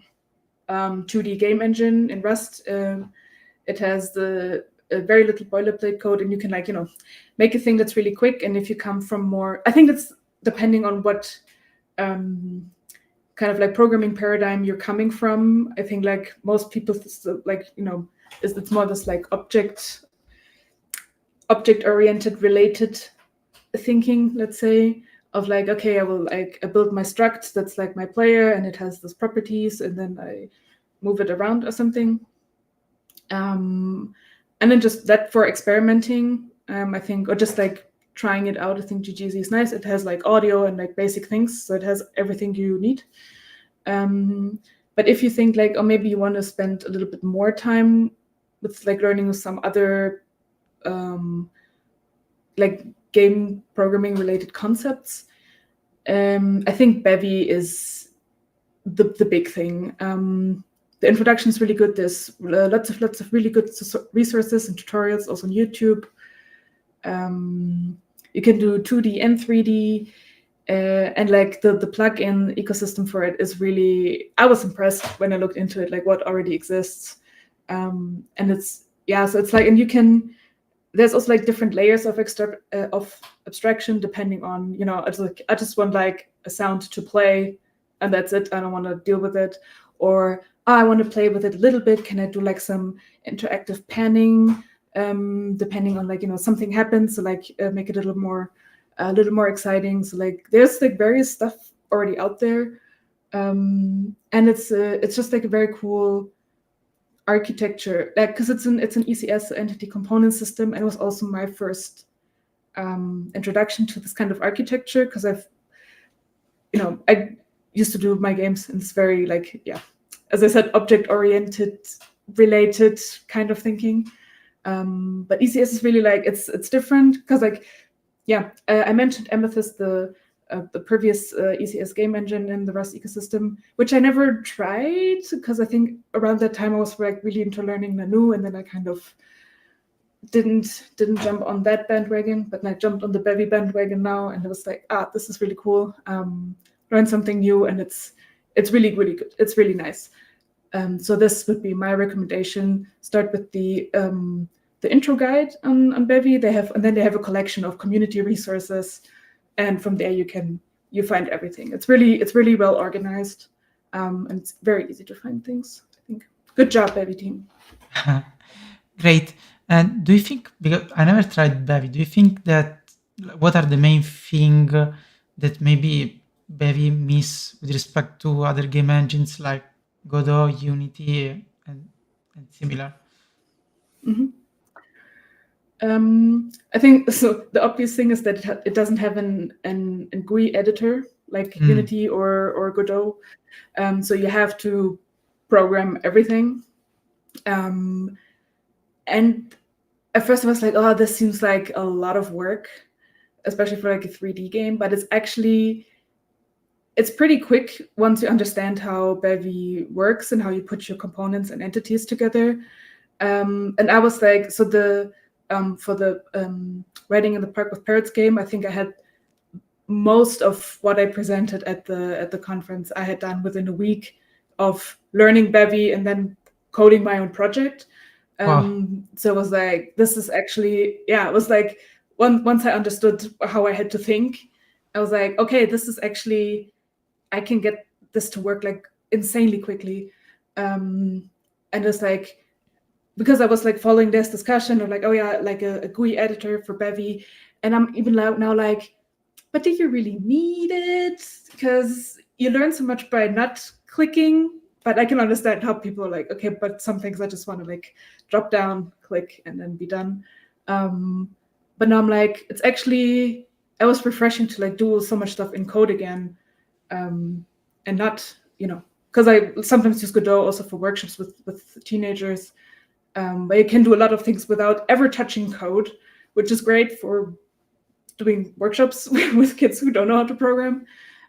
2D game engine in Rust. It has the very little boilerplate code, and you can, like, make a thing that's really quick. And if you come from more, I think that's depending on what kind of like programming paradigm you're coming from. I think like most people, like, it's more this like object oriented related thinking, let's say, of like, okay, I build my struct that's like my player, and it has those properties, and then I move it around or something. And then just that for experimenting, I think, or just like trying it out. I think GGZ is nice. It has like audio and like basic things, so it has everything you need. But if you think like, oh, maybe you want to spend a little bit more time with like learning some other like game programming related concepts, I think Bevy is the big thing. The introduction is really good. There's lots of really good resources and tutorials also on YouTube. You can do 2D and 3D, and like the plugin ecosystem for it is really, I was impressed when I looked into it, like what already exists. And it's, so it's like, and there's also like different layers of abstraction depending on, I just want like a sound to play, and that's it. I don't want to deal with it. Or I want to play with it a little bit. Can I do like some interactive panning, depending on like, something happens, so like make it a little more exciting. So like there's like various stuff already out there, and it's just like a very cool architecture, like, because it's an ECS, entity component system, and it was also my first introduction to this kind of architecture, because I used to do my games in this very, like, as I said, object oriented related kind of thinking. But ECS is really like, it's different, because like, I mentioned Amethyst, the previous ECS game engine in the Rust ecosystem, which I never tried, because I think around that time I was like really into learning Nanu, and then I kind of didn't jump on that bandwagon, but I jumped on the Bevy bandwagon now, and it was like, this is really cool. Learn something new, and it's really, really good. It's really nice. So this would be my recommendation. Start with the intro guide on Bevy. They have a collection of community resources, and from there you find everything. It's really well organized, and it's very easy to find things, I think. Good job, Bevy team. Great. And do you think, because I never tried Bevy, do you think that what are the main thing that maybe Bevy miss with respect to other game engines like Godot, Unity, and similar? I think so. The obvious thing is that it doesn't have an GUI editor like Unity or Godot, so you have to program everything. And at first I was like, oh, this seems like a lot of work, especially for like a 3D game. But it's pretty quick once you understand how Bevy works and how you put your components and entities together. And I was like, so for the Writing in the Park with Parrots game, I think I had most of what I presented at the conference I had done within a week of learning Bevy and then coding my own project. Wow. So it was like, this is actually, it was like, once I understood how I had to think, I was like, okay, this is actually, I can get this to work like insanely quickly. And it's like, because I was like following this discussion of like, oh yeah, like a GUI editor for Bevy, and I'm even now like, but do you really need it? Because you learn so much by not clicking. But I can understand how people are like, okay, but some things I just want to like drop down, click, and then be done. But now I'm like, it was refreshing to like do so much stuff in code again, and not, because I sometimes use Godot also for workshops with teenagers, where you can do a lot of things without ever touching code, which is great for doing workshops with kids who don't know how to program.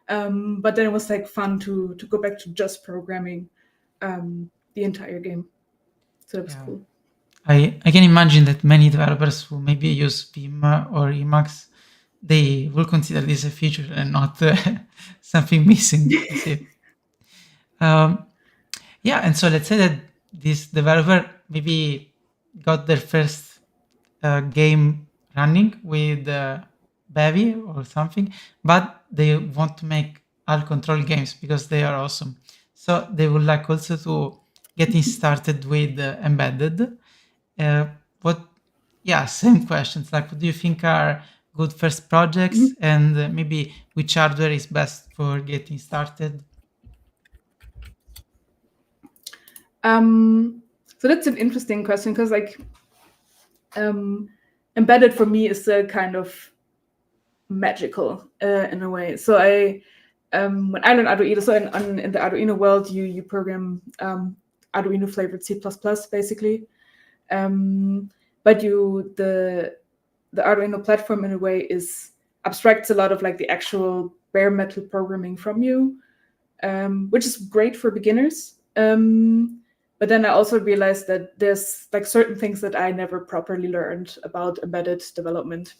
But then it was like fun to go back to just programming the entire game. So that was cool. I can imagine that many developers who maybe use Vim or Emacs, they will consider this a feature and not something missing. You see. And so let's say that this developer maybe got their first game running with Bevy or something, but they want to make alt control games because they are awesome. So they would like also to getting started with embedded. Same questions. Like, what do you think are good first projects, and maybe which hardware is best for getting started? So that's an interesting question because like embedded for me is kind of magical in a way. So when I learned Arduino, so in the Arduino world, you program Arduino flavored C++ basically. But the Arduino platform in a way abstracts a lot of like the actual bare metal programming from you, which is great for beginners. But then I also realized that there's like certain things that I never properly learned about embedded development.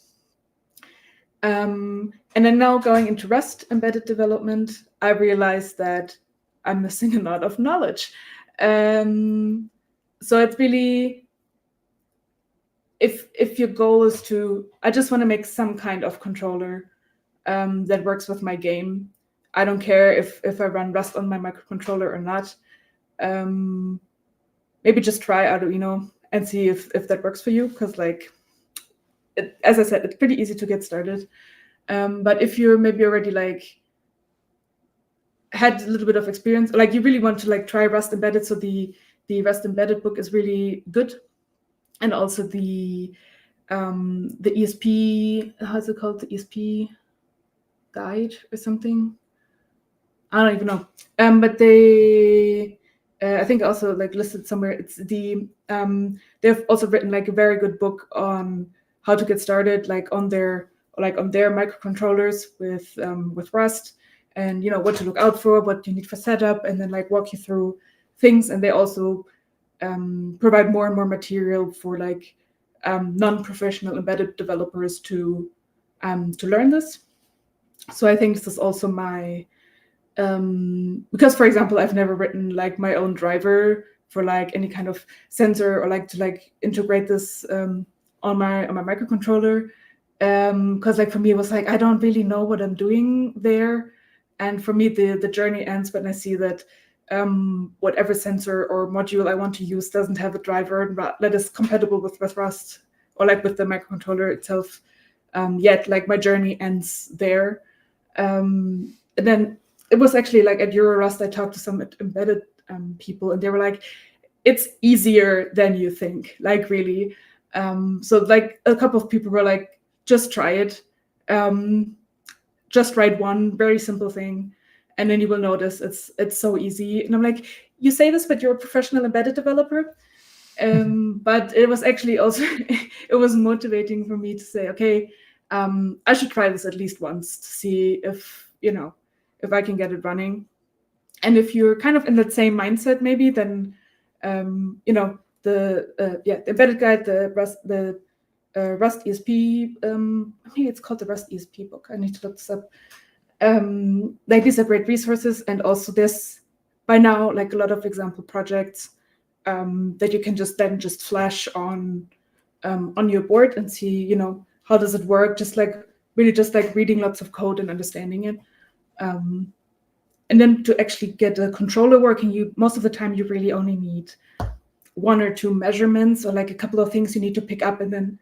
And then now going into Rust embedded development, I realized that I'm missing a lot of knowledge. So it's really, if your goal is I just want to make some kind of controller that works with my game. I don't care if I run Rust on my microcontroller or not. Maybe just try Arduino and see if that works for you, because like, as I said, it's pretty easy to get started. But if you're maybe already like had a little bit of experience, like you really want to like try Rust embedded, so the Rust embedded book is really good, and also the ESP, how's it called, the ESP guide or something, I don't even know. But they I think also like listed somewhere, it's they've also written like a very good book on how to get started like on their microcontrollers with Rust, and what to look out for, what you need for setup, and then like walk you through things. And they also provide more and more material for like non-professional embedded developers to learn this. So I think this is also my because, for example, I've never written like my own driver for like any kind of sensor, or like to like integrate this on my microcontroller, because like for me it was like I don't really know what I'm doing there, and for me the journey ends when I see that whatever sensor or module I want to use doesn't have a driver that is compatible with Rust, or like with the microcontroller itself yet. Like my journey ends there. And then it was actually like at Eurorust, I talked to some embedded people, and they were like, it's easier than you think, like really. So like a couple of people were like, just try it. Just write one very simple thing, and then you will notice it's so easy. And I'm like, you say this, but you're a professional embedded developer. But it was actually also, it was motivating for me to say, okay, I should try this at least once to see if I can get it running. And if you're kind of in that same mindset, maybe then the embedded guide, the Rust ESP, I think it's called the Rust ESP book. I need to look this up. Like these are great resources, and also this by now like a lot of example projects that you can just flash on your board and see how does it work, just like reading lots of code and understanding it. And then to actually get a controller working, most of the time you really only need one or two measurements, or like a couple of things you need to pick up and then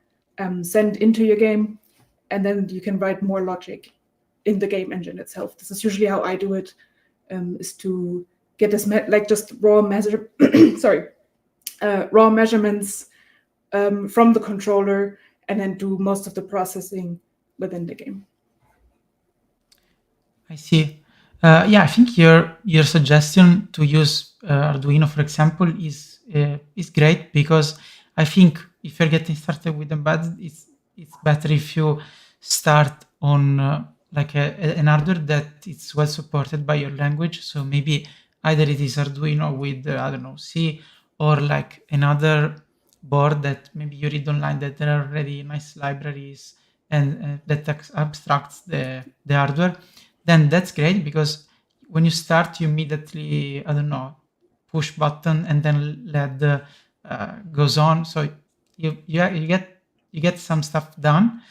send into your game, and then you can write more logic. in the game engine itself. This is usually how I do it, is to get this just raw raw measurements from the controller, and then do most of the processing within the game. I see. Yeah, I think your suggestion to use Arduino, for example, is great, because I think if you're getting started with embedded, it's better if you start on like an hardware that it's well supported by your language. So maybe either it is Arduino with I don't know, C, or like another board that maybe you read online that there are already nice libraries and that abstracts the hardware. Then that's great, because when you start, you immediately, I don't know, push button and then let the goes on. So you get some stuff done,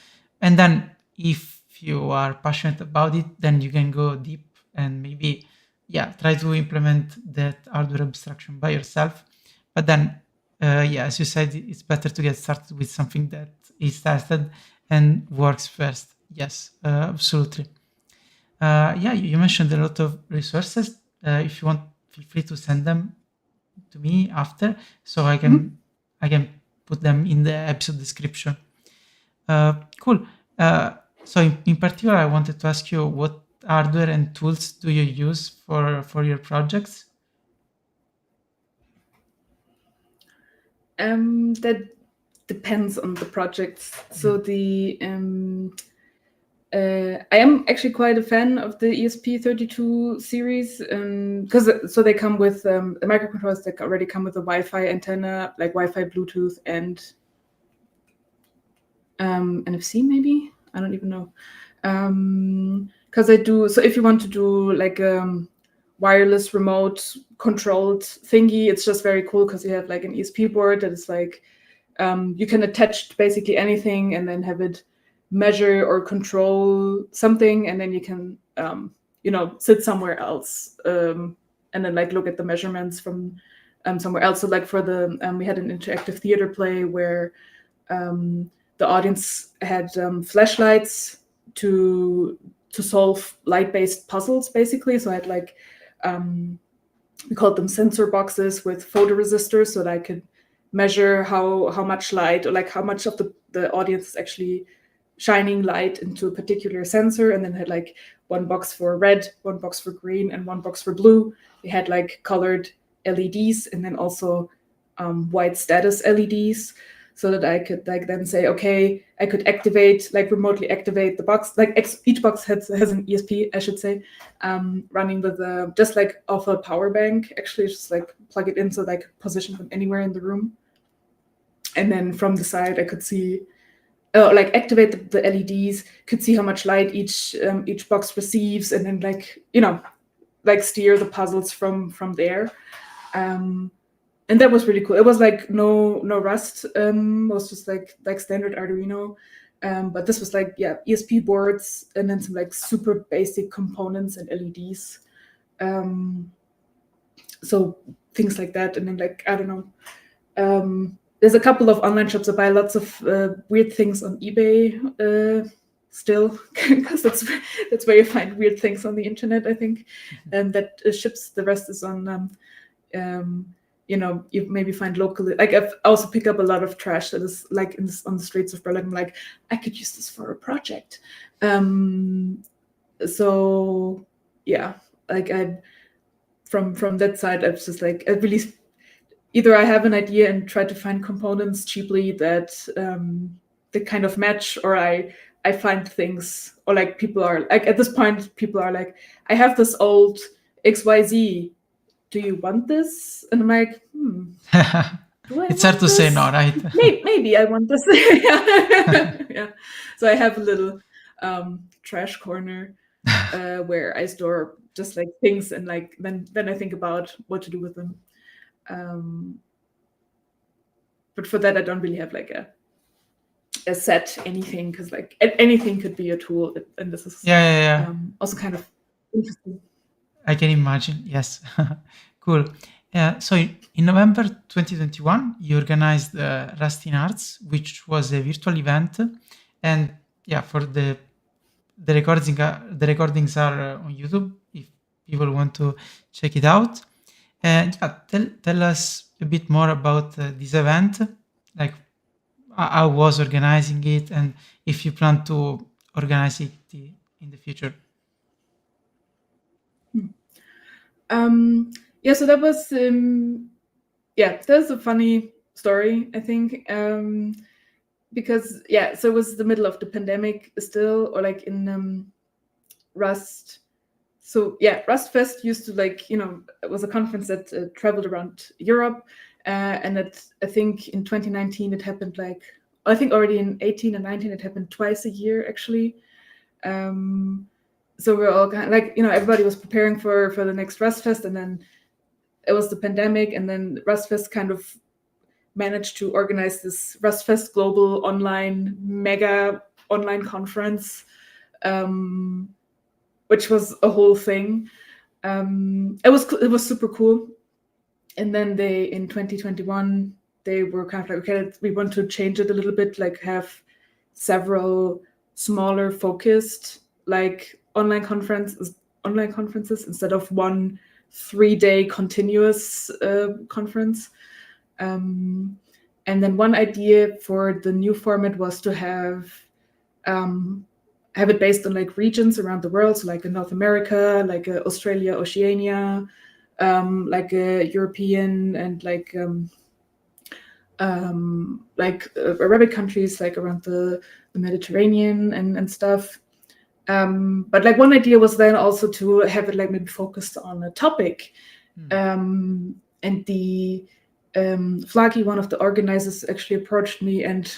and then if you are passionate about it, then you can go deep and maybe try to implement that hardware abstraction by yourself. But then as you said, it's better to get started with something that is tested and works first. Yes, absolutely. You mentioned a lot of resources. If you want, feel free to send them to me after, so I can put them in the episode description. Cool. So in particular, I wanted to ask you, what hardware and tools do you use for your projects? That depends on the projects. So I am actually quite a fan of the ESP32 series, because they come with the microcontrollers that already come with a Wi-Fi antenna, like Wi-Fi, Bluetooth, and NFC maybe. I don't even know. Because I do. So if you want to do like wireless remote controlled thingy, it's just very cool, because you have like an ESP board that is like you can attach basically anything and then have it measure or control something, and then you can sit somewhere else and then like look at the measurements from somewhere else. So like for the we had an interactive theater play where the audience had flashlights to solve light-based puzzles, basically. So I had like we called them sensor boxes with photoresistors, so that I could measure how much light, or like how much of the audience is actually shining light into a particular sensor. And then had like one box for red, one box for green, and one box for blue. They had like colored LEDs, and then also white status LEDs, so that I could like then say, okay, I could activate, like remotely activate the box. Like each box has an ESP, I should say, running with just like off a power bank. Actually, just like plug it in so that I could position them anywhere in the room. And then from the side, I could see, like activate the LEDs, could see how much light each box receives, and then like steer the puzzles from there. And that was really cool. It was like no Rust. It was just like standard Arduino. But this was like ESP boards, and then some like super basic components and LEDs. So things like that, and then like I don't know. There's a couple of online shops. I buy lots of weird things on eBay still, because that's where you find weird things on the internet, I think. And that ships. The rest is on. You maybe find locally. Like I've also picked up a lot of trash that is like on the streets of Berlin. I'm like, I could use this for a project. So yeah, like I from that side, I was just like, I really either I have an idea and try to find components cheaply that kind of match, or I find things, or like people are like, at this point, people are like, I have this old XYZ. Do you want this? And I'm like, do I It's hard to say no, right? Maybe I want this. Yeah. So I have a little trash corner where I store just like things, and like then I think about what to do with them. But for that, I don't really have like a set anything, because like anything could be a tool, and this is also kind of interesting. I can imagine. Yes. Cool. So in November 2021, you organized Rust in Arts, which was a virtual event, and for the the recordings are on YouTube if people want to check it out. And yeah, tell us a bit more about this event, like how was organizing it, and if you plan to organize it in the future. Yeah, so that was that's a funny story, I think, because so it was the middle of the pandemic still, or like in Rust. So yeah, RustFest used to it was a conference that traveled around Europe, and I think in 2019 it happened I think already in 18 and 19 it happened twice a year actually. So we're all kind of everybody was preparing for the next RustFest, and then it was the pandemic, and then RustFest kind of managed to organize this RustFest Global mega online conference, which was a whole thing. It was super cool. And then in 2021 they were kind of like, okay, we want to change it a little bit, have several smaller focused online conferences instead of one 3-day continuous conference. And then one idea for the new format was to have it based on regions around the world, so in North America, Australia, Oceania, European and Arabic countries around the Mediterranean and stuff. But one idea was then also to have it maybe focused on a topic. And the Flaki, one of the organizers, actually approached me and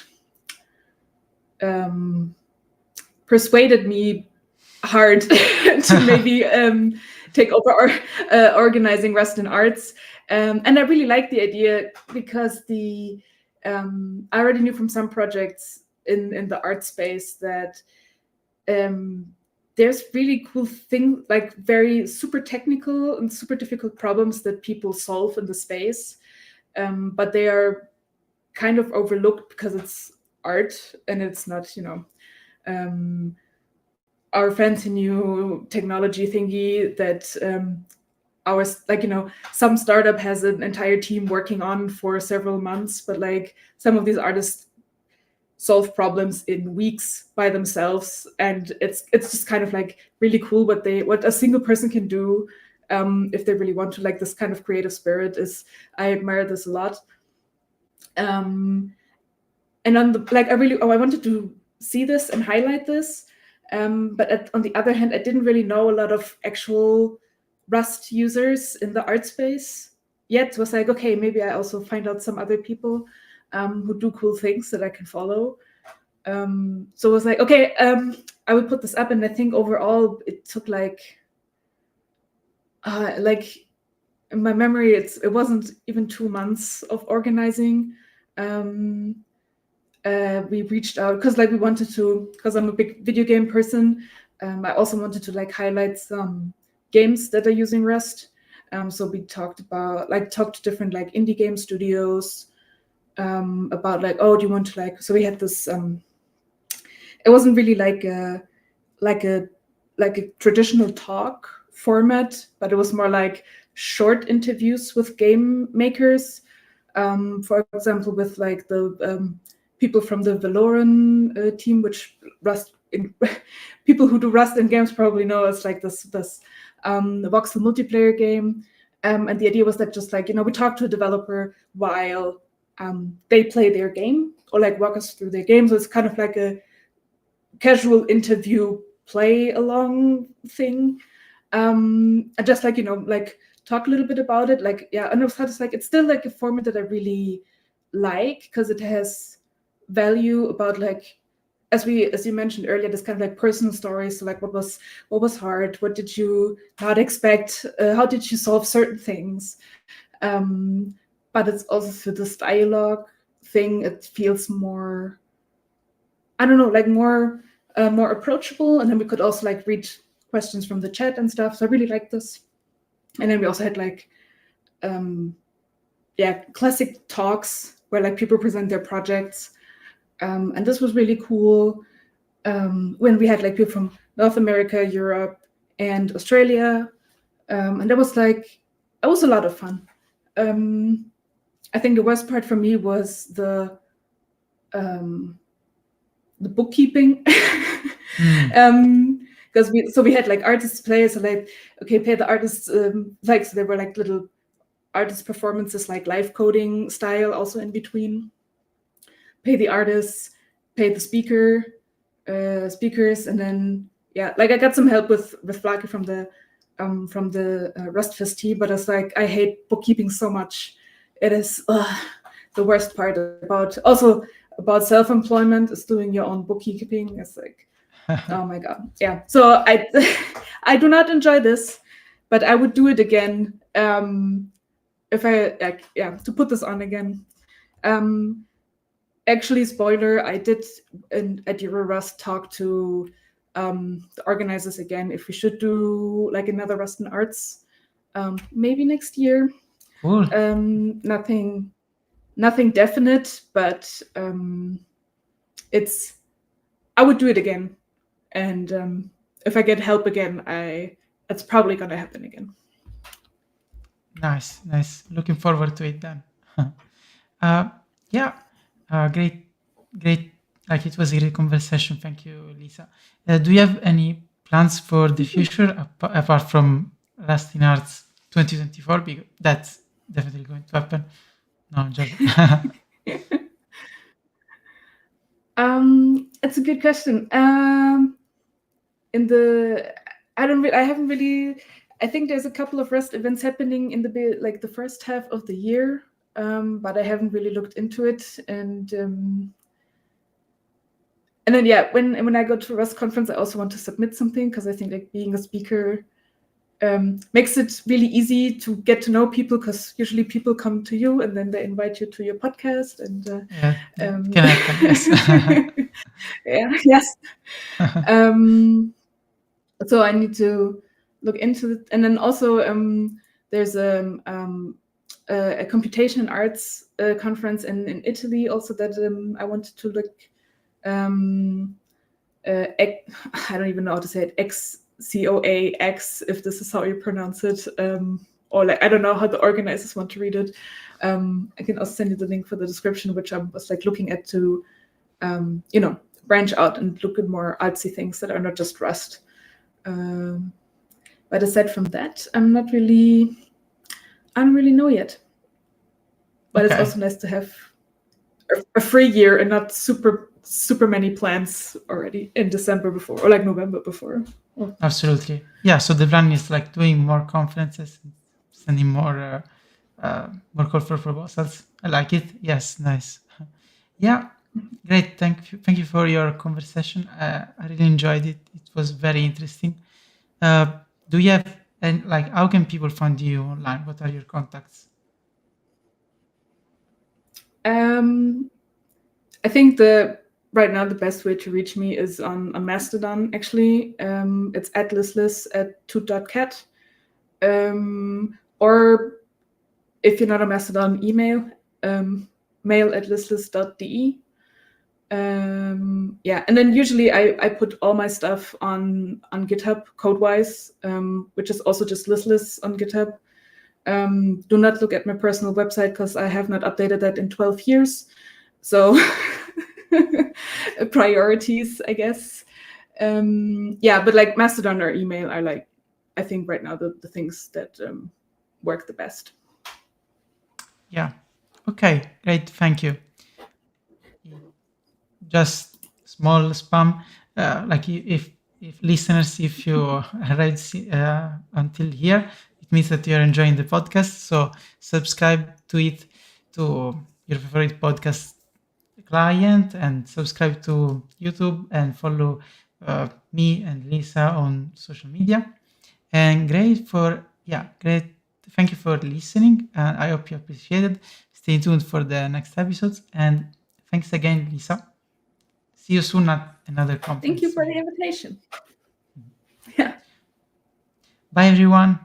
persuaded me hard to maybe take over organizing Rust in Arts. And I really liked the idea because I already knew from some projects in the art space that there's really cool things, very super technical and super difficult problems that people solve in the space, but they are kind of overlooked because it's art and it's not, our fancy new technology thingy that some startup has an entire team working on for several months, but some of these artists solve problems in weeks by themselves, and it's just kind of really cool what a single person can do if they really want to. This kind of creative spirit I admire this a lot. And on the I wanted to see this and highlight this, but on the other hand, I didn't really know a lot of actual Rust users in the art space yet. So I was okay, maybe I also find out some other people who do cool things that I can follow. So I was okay, I will put this up, and I think overall it took in my memory, it wasn't even 2 months of organizing. We reached out because we wanted to, because I'm a big video game person. I also wanted to highlight some games that are using Rust. So we talked to different indie game studios about oh, do you want to so we had this it wasn't really a traditional talk format, but it was more short interviews with game makers, for example with the people from the Valoran team, which people who do Rust in games probably know as this voxel multiplayer game. And the idea was that just we talk to a developer while they play their game or walk us through their game. So it's kind of a casual interview play along thing. And just talk a little bit about it. And it's still a format that I really like because it has value about as you mentioned earlier, this kind of personal stories. So what was hard, what did you not expect, how did you solve certain things, but it's also through this dialogue thing, it feels more, I don't know, more approachable. And then we could also read questions from the chat and stuff, so I really like this. And then we also had classic talks where people present their projects. And this was really cool when we had people from North America, Europe, and Australia. And that was a lot of fun. I think the worst part for me was the bookkeeping. Because we had like artists play, so like, okay, pay the artists, so there were like little artist performances, like live coding style also in between. Pay the artists, pay the speakers, and then I got some help with Flake from the RustFest, but it's like I hate bookkeeping so much. It is the worst part about self-employment is doing your own bookkeeping. It's like, oh my god, yeah. So I do not enjoy this, but I would do it again if I to put this on again. Actually, spoiler, I did at Eurorust talk to the organizers again if we should do like another Rust and Arts, maybe next year. Cool. Nothing definite, but I would do it again, and if I get help again, it's probably gonna happen again. Nice. Looking forward to it then. Great. Like, it was a great conversation. Thank you, Lisa. Do you have any plans for the future apart from Rust in Arts 2024? Because that's definitely going to happen. No, I'm joking. It's a good question. I think there's a couple of Rust events happening in the first half of the year, but I haven't really looked into it. And then when I go to Rust conference, I also want to submit something, because I think like being a speaker makes it really easy to get to know people, because usually people come to you and then they invite you to your podcast, and can happen, yes. yes. So I need to look into it, and then also there's a computation arts conference in Italy also that I wanted to look. I don't even know how to say it. XCOAX, if this is how you pronounce it, or like I don't know how the organizers want to read it. I can also send you the link for the description, which I was like looking at to branch out and look at more artsy things that are not just Rust. But aside from that, I don't really know yet. But It's also nice to have a free year and not super many plans already in December before, or like November before. Absolutely. Yeah, so the plan is like doing more conferences, sending more call for proposals. I like it. Yes, nice. Yeah, great. Thank you for your conversation. I really enjoyed it. It was very interesting. Do you have, and like, how can people find you online? What are your contacts? I think right now the best way to reach me is on Mastodon. Actually, it's @listless@toot.cat, or if you're not on Mastodon, email mail@listless.de. And then usually I put all my stuff on GitHub code-wise, which is also just listless on GitHub. Do not look at my personal website, because I have not updated that in 12 years. So priorities, I guess. But like Mastodon or email are like, I think right now the things that work the best. Yeah. Okay, great. Thank you. Just small spam, like if listeners, if you read until here, it means that you're enjoying the podcast. So subscribe to it, to your favorite podcast client, and subscribe to YouTube, and follow me and Lisa on social media. And great. Thank you for listening. I hope you appreciated. Stay tuned for the next episodes, and thanks again, Lisa. See you soon at another conference. Thank you for the invitation. Yeah. Bye, everyone.